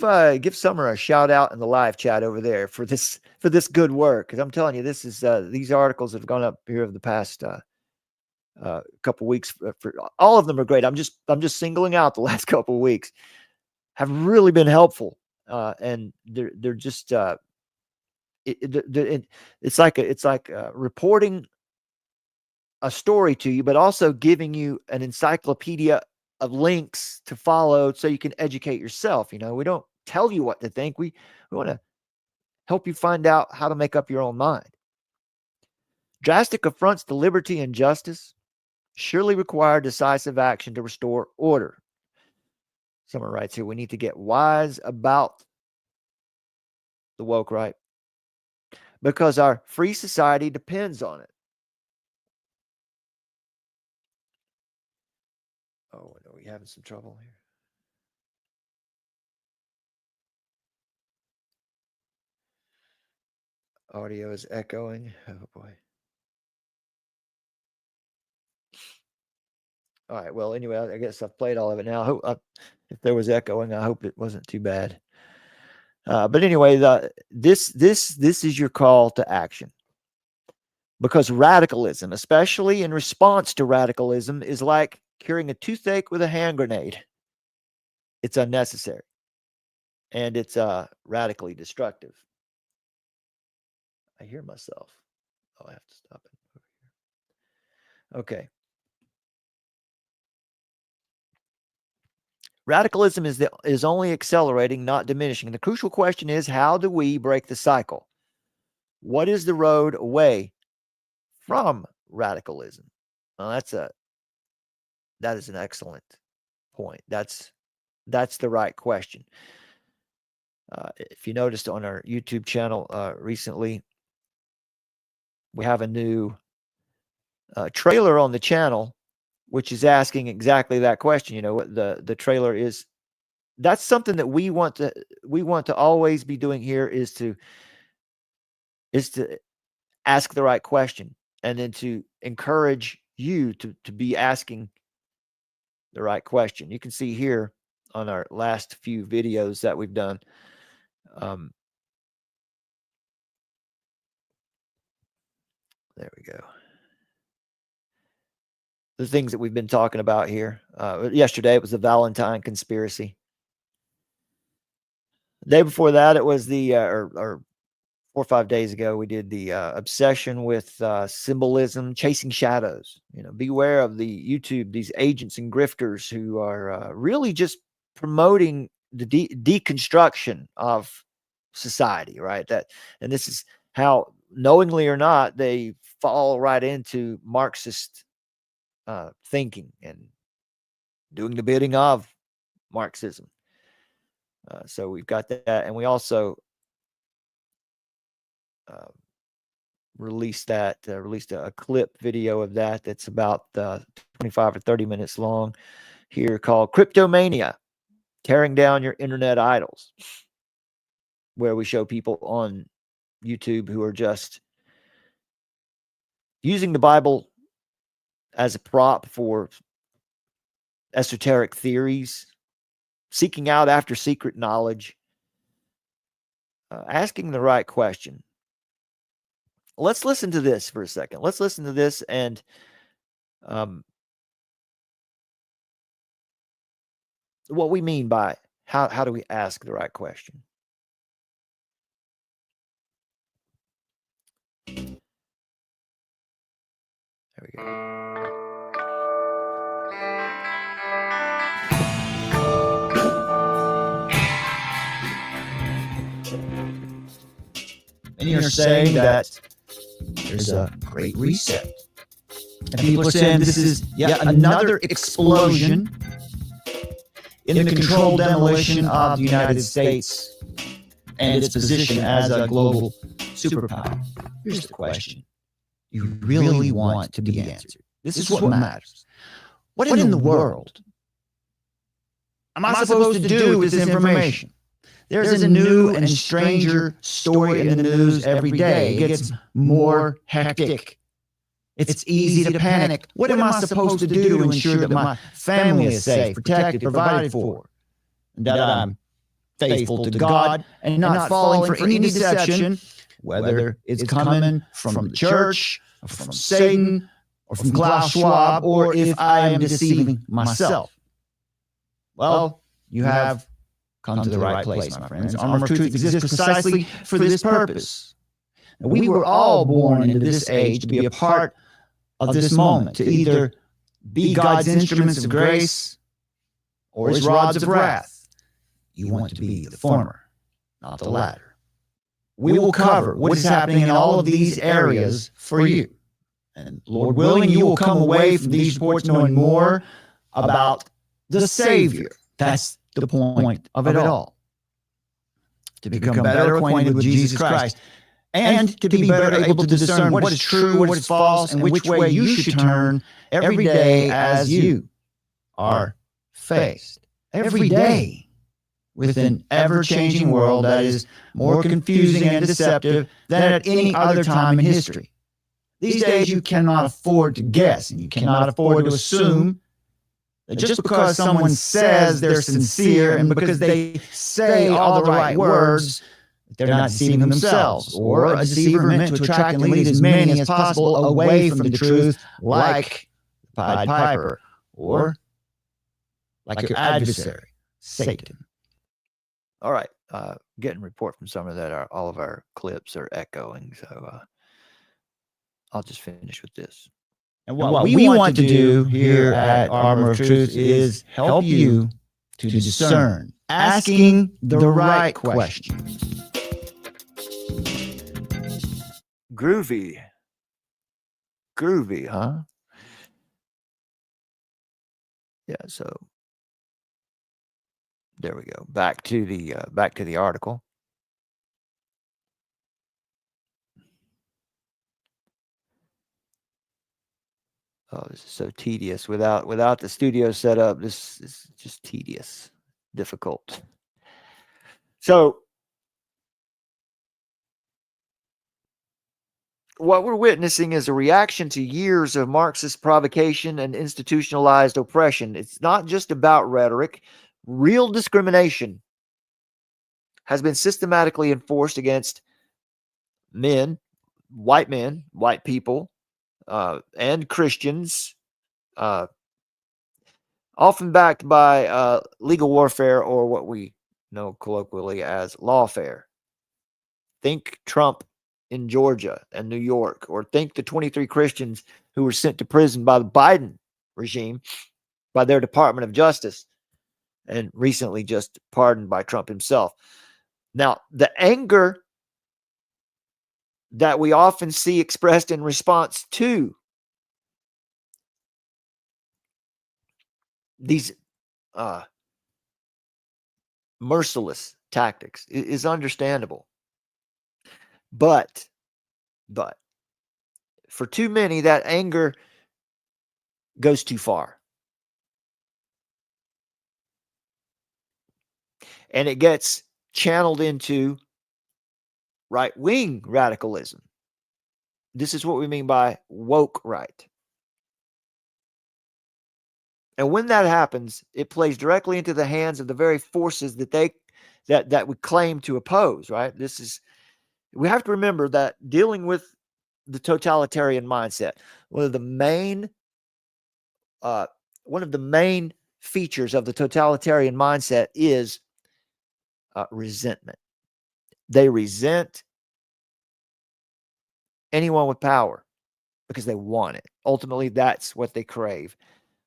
Summer a shout out in the live chat over there for this good work, because I'm telling you, this is these articles have gone up here over the past couple weeks. For all of them are great. I'm just singling out the last couple of weeks have really been helpful, and they're just it's like reporting a story to you, but also giving you an encyclopedia of links to follow so you can educate yourself. We don't tell you what to think. We want to help you find out how to make up your own mind. Drastic affronts to liberty and justice surely require decisive action to restore order. Someone writes here, we need to get wise about the woke right because our free society depends on it. Oh, are we having some trouble here? Audio is echoing. Oh, boy. All right. Well, anyway, I guess I've played all of it now. If there was echoing, I hope it wasn't too bad. But anyway, this is your call to action. Because radicalism, especially in response to radicalism, is like curing a toothache with a hand grenade. It's unnecessary. And it's radically destructive. I hear myself. Oh, I have to stop it. Okay. Radicalism is only accelerating, not diminishing. The crucial question is, how do we break the cycle? What is the road away from radicalism? Well, that is an excellent point. That's the right question. If you noticed on our YouTube channel recently, we have a new trailer on the channel, which is asking exactly that question. What the trailer is. That's something that we want to always be doing here is to ask the right question, and then to encourage you to be asking the right question. You can see here on our last few videos that we've done. There we go. The things that we've been talking about here. Yesterday, it was the Valentine conspiracy. The day before that, it was the, or 4 or 5 days ago, we did the obsession with symbolism, chasing shadows. Beware of the YouTube, these agents and grifters who are really just promoting the deconstruction of society, right? And this is how, knowingly or not, they fall right into Marxist thinking and doing the bidding of Marxism. So we've got that, and we also released a clip video of that's about 25 or 30 minutes long here, called Cryptomania, Tearing Down Your Internet Idols, where we show people on YouTube who are just using the Bible as a prop for esoteric theories, seeking out after secret knowledge, asking the right question. Let's listen to this for a second. Let's listen to this and what we mean by how do we ask the right question. There we go. Many are saying that there's a great reset. And people are saying this is yet another explosion in the controlled demolition of the United States and its position as a global superpower. Here's the question you really want to be answered. This is what matters. What in the world am I supposed to do with this information? There's a new and stranger story in the news every day. It gets more hectic. It's easy to panic. What am I supposed to do to ensure that my family is safe, protected, provided for, and that I'm faithful to God and not falling for any deception, whether it's coming from the church, or from Satan, or from Klaus Schwab, or if I am deceiving myself? Well, you have come to the right place, my friends. Armor of Truth exists precisely for this purpose. Now, we were all born into this age to be a part of this moment, to either be God's instruments of grace or his rods of wrath. You want to be the former, not the latter. We will cover what is happening in all of these areas for you. And Lord willing, you will come away from these reports knowing more about the Savior. That's the point of it all. To become better acquainted with Jesus Christ and to be better able to discern what is true, what is false, and which way you should turn every day as you are faced. Every day with an ever-changing world that is more confusing and deceptive than at any other time in history. These days you cannot afford to guess and you cannot afford to assume that just because someone says they're sincere and because they say all the right words, they're not deceiving themselves, or a deceiver meant to attract and lead as many as possible away from the truth, like the Pied Piper, or like your adversary, Satan. All right, getting a report from someone that all of our clips are echoing, so I'll just finish with this. And what we want to do here at Armor of Truth is help you to discern, asking the right questions. Groovy, huh? Yeah. So there we go. Back to the article. Oh, this is so tedious. Without the studio set up, this is just tedious, difficult. So what we're witnessing is a reaction to years of Marxist provocation and institutionalized oppression. It's not just about rhetoric. Real discrimination has been systematically enforced against men, white people, and Christians, often backed by legal warfare or what we know colloquially as lawfare. Think Trump in Georgia and New York, or think the 23 Christians who were sent to prison by the Biden regime, by their Department of Justice, and recently just pardoned by Trump himself. Now, the anger that we often see expressed in response to these merciless tactics is understandable. But for too many, that anger goes too far. And it gets channeled into right-wing radicalism. This is what we mean by woke right. And when that happens, it plays directly into the hands of the very forces that we claim to oppose, right? We have to remember that dealing with the totalitarian mindset, one of the main features of the totalitarian mindset is resentment. They resent anyone with power because they want it. ultimately that's what they crave.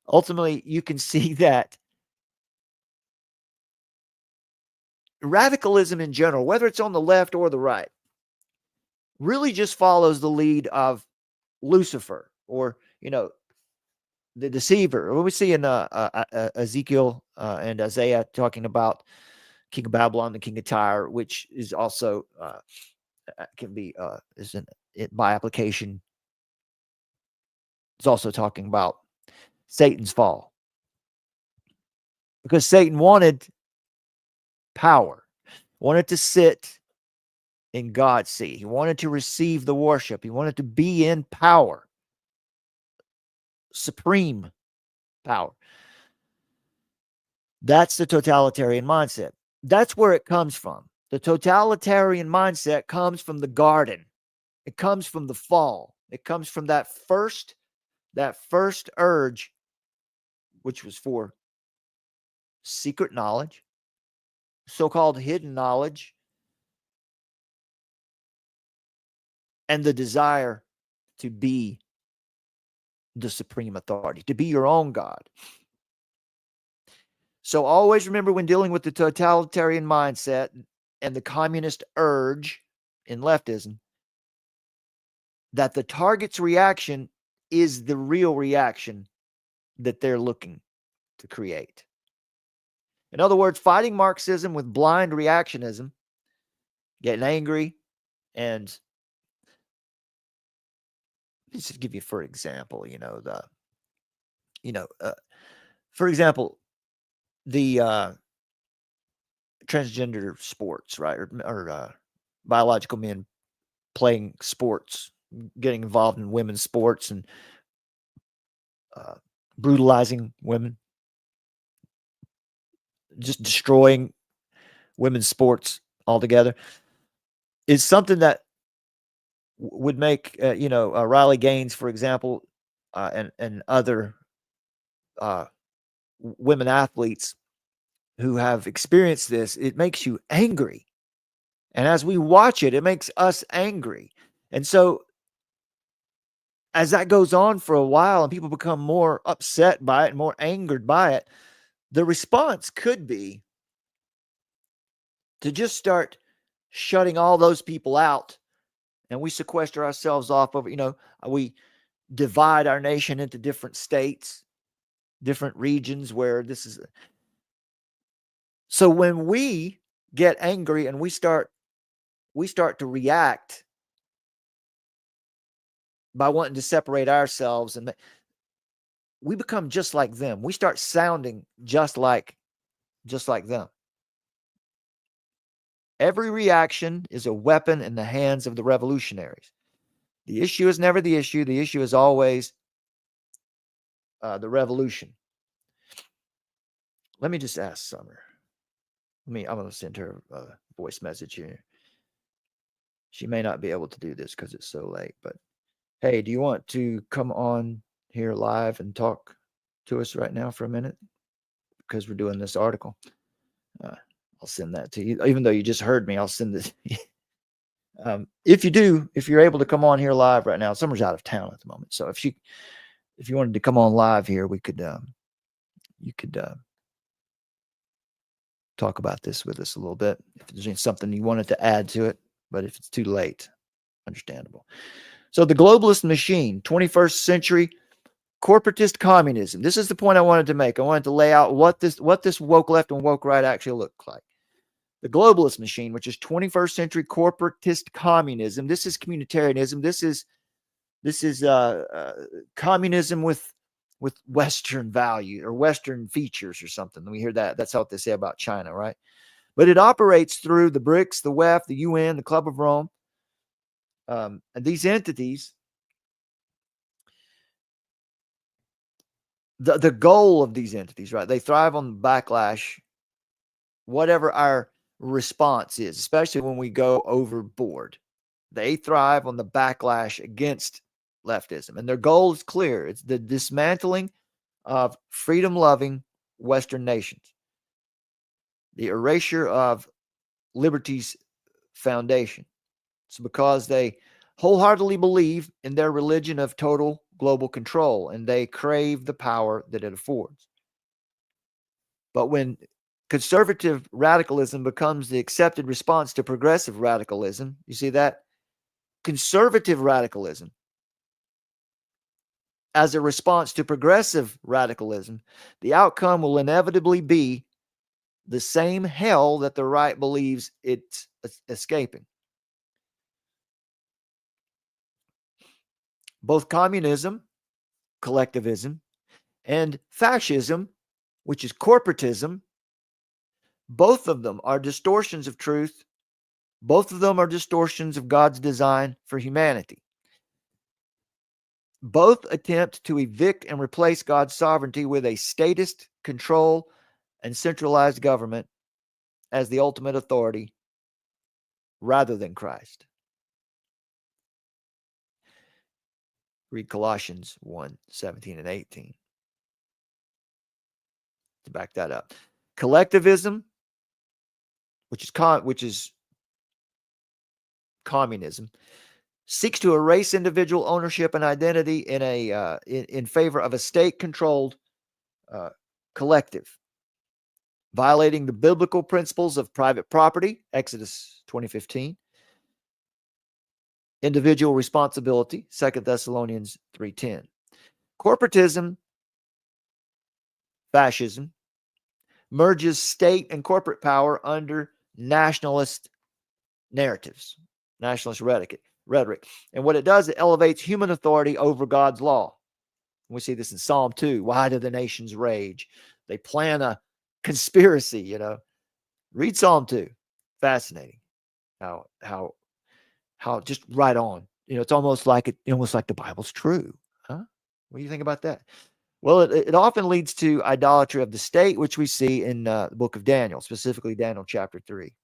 Ultimately, you can see that radicalism in general, whether it's on the left or the right, really just follows the lead of Lucifer, or, the deceiver. What we see in Ezekiel and Isaiah talking about King of Babylon, the King of Tyre, which is also can be by application. It's also talking about Satan's fall, because Satan wanted power, wanted to sit in God's seat. He wanted to receive the worship. He wanted to be in power, supreme power. That's the totalitarian mindset. That's where it comes from. The totalitarian mindset comes from the garden. It comes from the fall. It comes from that first urge, which was for secret knowledge, so-called hidden knowledge, and the desire to be the supreme authority, to be your own God. So always remember, when dealing with the totalitarian mindset and the communist urge in leftism, that the target's reaction is the real reaction that they're looking to create. In other words, fighting Marxism with blind reactionism, getting angry, and just to give you, for example, for example, the transgender sports, right, or biological men playing sports, getting involved in women's sports and brutalizing women, just destroying women's sports altogether, is something that would make Riley Gaines, for example, and other women athletes who have experienced this. It makes you angry, and as we watch it, it makes us angry. And so, as that goes on for a while, and people become more upset by it and more angered by it, the response could be to just start shutting all those people out, and we sequester ourselves off of, we divide our nation into different states, different regions where this is. So when we get angry and we start to react by wanting to separate ourselves, and we become just like them. We start sounding just like them. Every reaction is a weapon in the hands of the revolutionaries. The issue is never the issue. The issue is always the revolution. Let me just ask Summer. I'm going to send her a voice message here. She may not be able to do this because it's so late, but hey, do you want to come on here live and talk to us right now for a minute? Because we're doing this article. I'll send that to you. Even though you just heard me, I'll send this. If you're able to come on here live right now, Summer's out of town at the moment. So if you wanted to come on live here, we could, you could talk about this with us a little bit. If there's something you wanted to add to it, but if it's too late, understandable. So the globalist machine, 21st century corporatist communism. This is the point I wanted to make. I wanted to lay out what this woke left and woke right actually look like. The globalist machine, which is 21st century corporatist communism. This is communitarianism. This is communism with Western value or Western features or something. We hear that. That's what they say about China, right? But it operates through the BRICS, the WEF, the UN, the Club of Rome. And these entities, the goal of these entities, right? They thrive on the backlash, whatever our response is, especially when we go overboard. They thrive on the backlash against leftism. And their goal is clear. It's the dismantling of freedom-loving Western nations, the erasure of liberty's foundation. It's because they wholeheartedly believe in their religion of total global control, and they crave the power that it affords. But when conservative radicalism becomes the accepted response to progressive radicalism, you see that? Conservative radicalism as a response to progressive radicalism, the outcome will inevitably be the same hell that the right believes it's escaping. Both communism, collectivism, and fascism, which is corporatism, both of them are distortions of truth. Both of them are distortions of God's design for humanity. Both attempt to evict and replace God's sovereignty with a statist control and centralized government as the ultimate authority rather than Christ. Read Colossians 1:17 and 18 to back that up. Collectivism, which is communism, seeks to erase individual ownership and identity in favor of a state-controlled collective, violating the biblical principles of private property, Exodus 20:15, individual responsibility, 2 Thessalonians 3:10. Corporatism, fascism, merges state and corporate power under nationalist narratives, nationalist rhetoric. And what it does, it elevates human authority over God's law. We see this in Psalm 2. Why do the nations rage? They plan a conspiracy, Read Psalm 2. Fascinating. How just right on. It's almost like the Bible's true. Huh? What do you think about that? Well, it often leads to idolatry of the state, which we see in the book of Daniel, specifically Daniel chapter 3.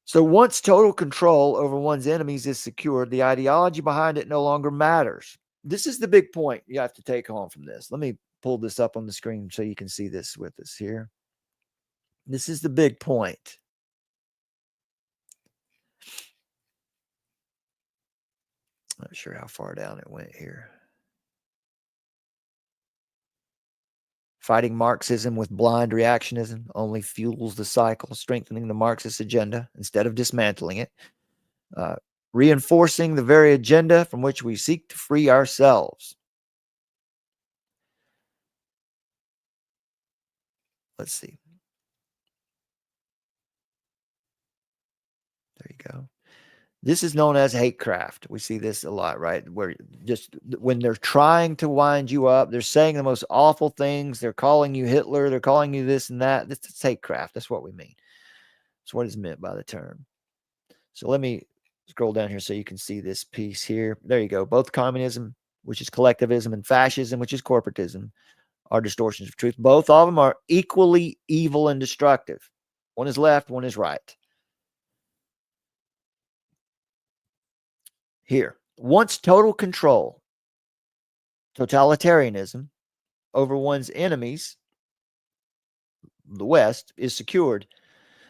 So once total control over one's enemies is secured, the ideology behind it no longer matters. This is the big point you have to take home from this. Let me pull this up on the screen so you can see this with us here. This is the big point. Not sure how far down it went here. Fighting Marxism with blind reactionism only fuels the cycle, strengthening the Marxist agenda instead of dismantling it, reinforcing the very agenda from which we seek to free ourselves. Let's see. There you go. This is known as hatecraft. We see this a lot, right? Where just when they're trying to wind you up, they're saying the most awful things. They're calling you Hitler. They're calling you this and that. This is hatecraft. That's what we mean. That's what is meant by the term. So let me scroll down here so you can see this piece here. There you go. Both communism, which is collectivism, and fascism, which is corporatism, are distortions of truth. Both of them are equally evil and destructive. One is left, one is right. Here, once total control, totalitarianism, over one's enemies, the West, is secured,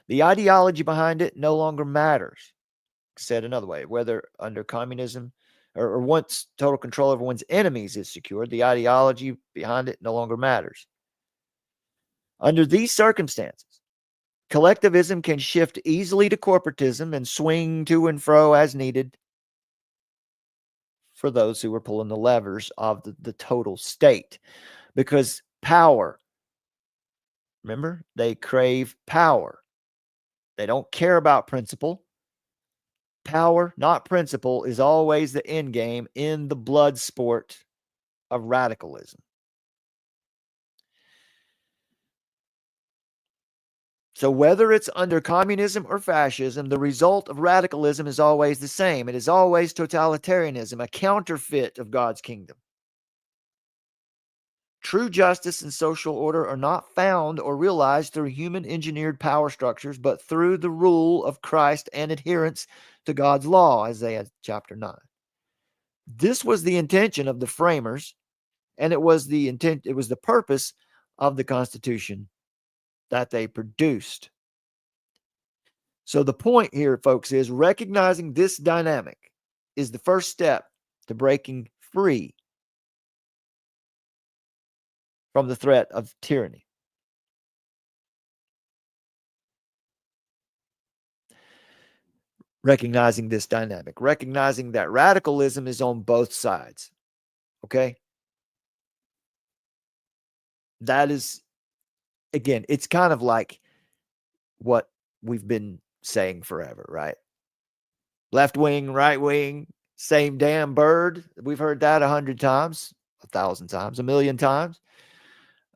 the ideology behind it no longer matters. Said another way, whether under communism or once total control over one's enemies is secured, the ideology behind it no longer matters. Under these circumstances, collectivism can shift easily to corporatism and swing to and fro as needed for those who are pulling the levers of the total state. Because power, remember, they crave power. They don't care about principle. Power, not principle, is always the end game in the blood sport of radicalism. So whether it's under communism or fascism, the result of radicalism is always the same. It is always totalitarianism, a counterfeit of God's kingdom. True justice and social order are not found or realized through human-engineered power structures, but through the rule of Christ and adherence to God's law, Isaiah chapter 9. This was the intention of the framers, and it was the purpose of the Constitution that they produced. So the point here, folks, is recognizing this dynamic is the first step to breaking free from the threat of tyranny. Recognizing this dynamic, recognizing that radicalism is on both sides. Okay? That is, again, it's kind of like what we've been saying forever, right? Left wing, right wing, same damn bird. We've heard that 100 times, 1,000 times, 1,000,000 times.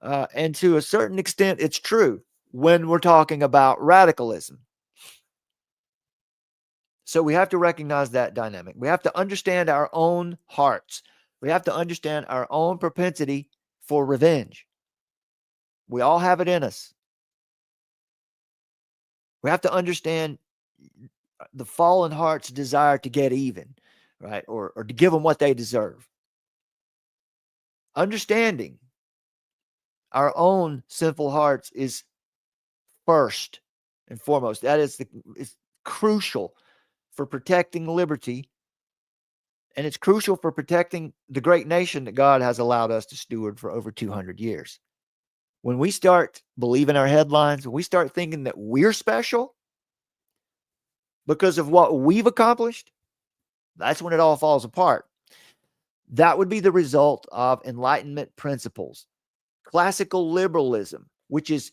And to a certain extent, it's true when we're talking about radicalism. So we have to recognize that dynamic. We have to understand our own hearts. We have to understand our own propensity for revenge. We all have it in us. We have to understand the fallen heart's desire to get even, right? Or to give them what they deserve. Understanding our own sinful hearts is first and foremost. That is crucial for protecting liberty, and it's crucial for protecting the great nation that God has allowed us to steward for over 200 years. When we start believing our headlines, when we start thinking that we're special because of what we've accomplished, that's when it all falls apart. That would be the result of Enlightenment principles. Classical liberalism, which is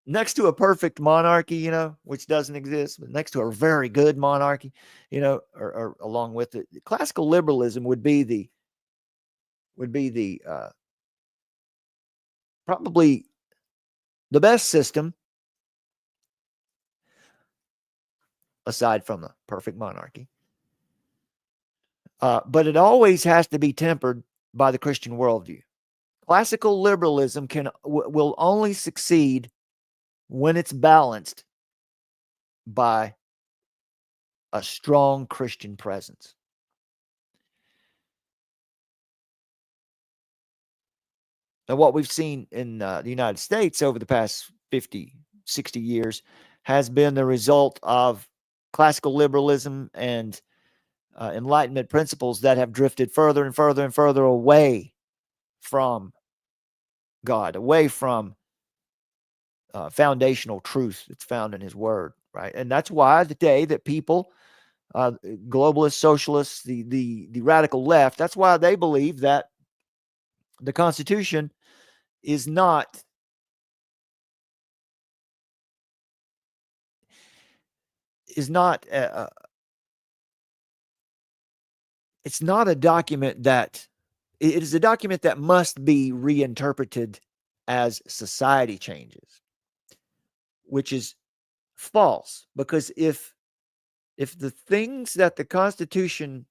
next to a perfect monarchy, which doesn't exist, but next to a very good monarchy, or along with it, classical liberalism would be the probably the best system aside from the perfect monarchy. But it always has to be tempered by the Christian worldview. Classical liberalism will only succeed when it's balanced by a strong Christian presence. And what we've seen in the United States over the past 50, 60 years has been the result of classical liberalism and Enlightenment principles that have drifted further and further and further away from God, away from foundational truth that's found in His Word, right? And that's why the day that people, globalists, socialists, the radical left, that's why they believe that the Constitution is not it's not a document that it is a document that must be reinterpreted as society changes, which is false, because if the things that the Constitution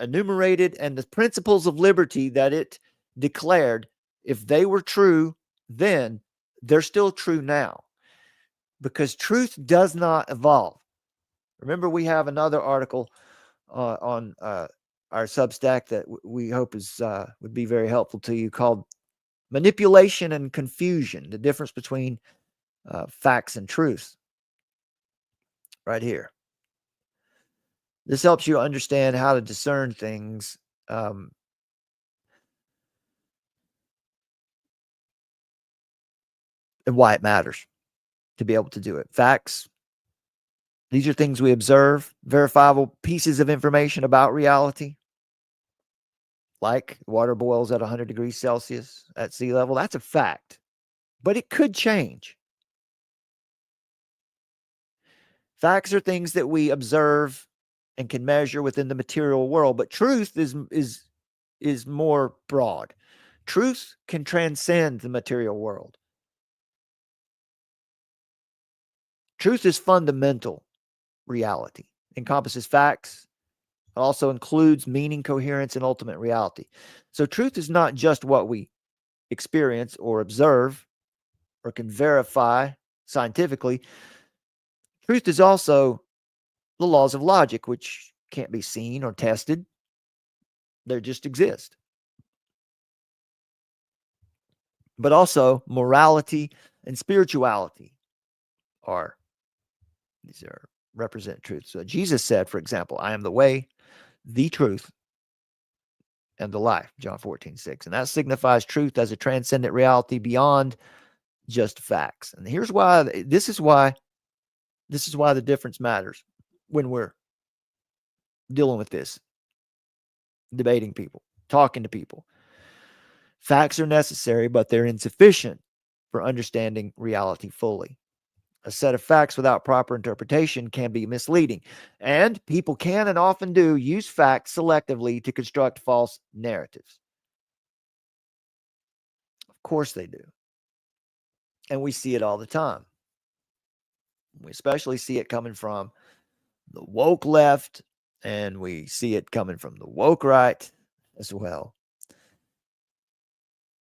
enumerated and the principles of liberty that it declared, if they were true then, they're still true now, because truth does not evolve. Remember, we have another article on our Substack that we hope would be very helpful to you, called Manipulation and Confusion, the difference between facts and truth, right here. This helps you understand how to discern things and why it matters to be able to do it. Facts, these are things we observe, verifiable pieces of information about reality, like water boils at 100 degrees Celsius at sea level. That's a fact, but it could change. Facts are things that we observe and can measure within the material world, but truth is more broad. Truth can transcend the material world. Truth is fundamental reality, encompasses facts, also includes meaning, coherence, and ultimate reality. So truth is not just what we experience or observe or can verify scientifically. Truth is also the laws of logic, which can't be seen or tested. They just exist. But also morality and spirituality these are represent truth. So Jesus said, for example, I am the way, the truth, and the life, John 14:6. And that signifies truth as a transcendent reality beyond just facts. And here's why this is why the difference matters when we're dealing with this, debating people, talking to people. Facts are necessary, but they're insufficient for understanding reality fully. A set of facts without proper interpretation can be misleading, and people can and often do use facts selectively to construct false narratives. Of course they do. And we see it all the time. We especially see it coming from the woke left, and we see it coming from the woke right as well.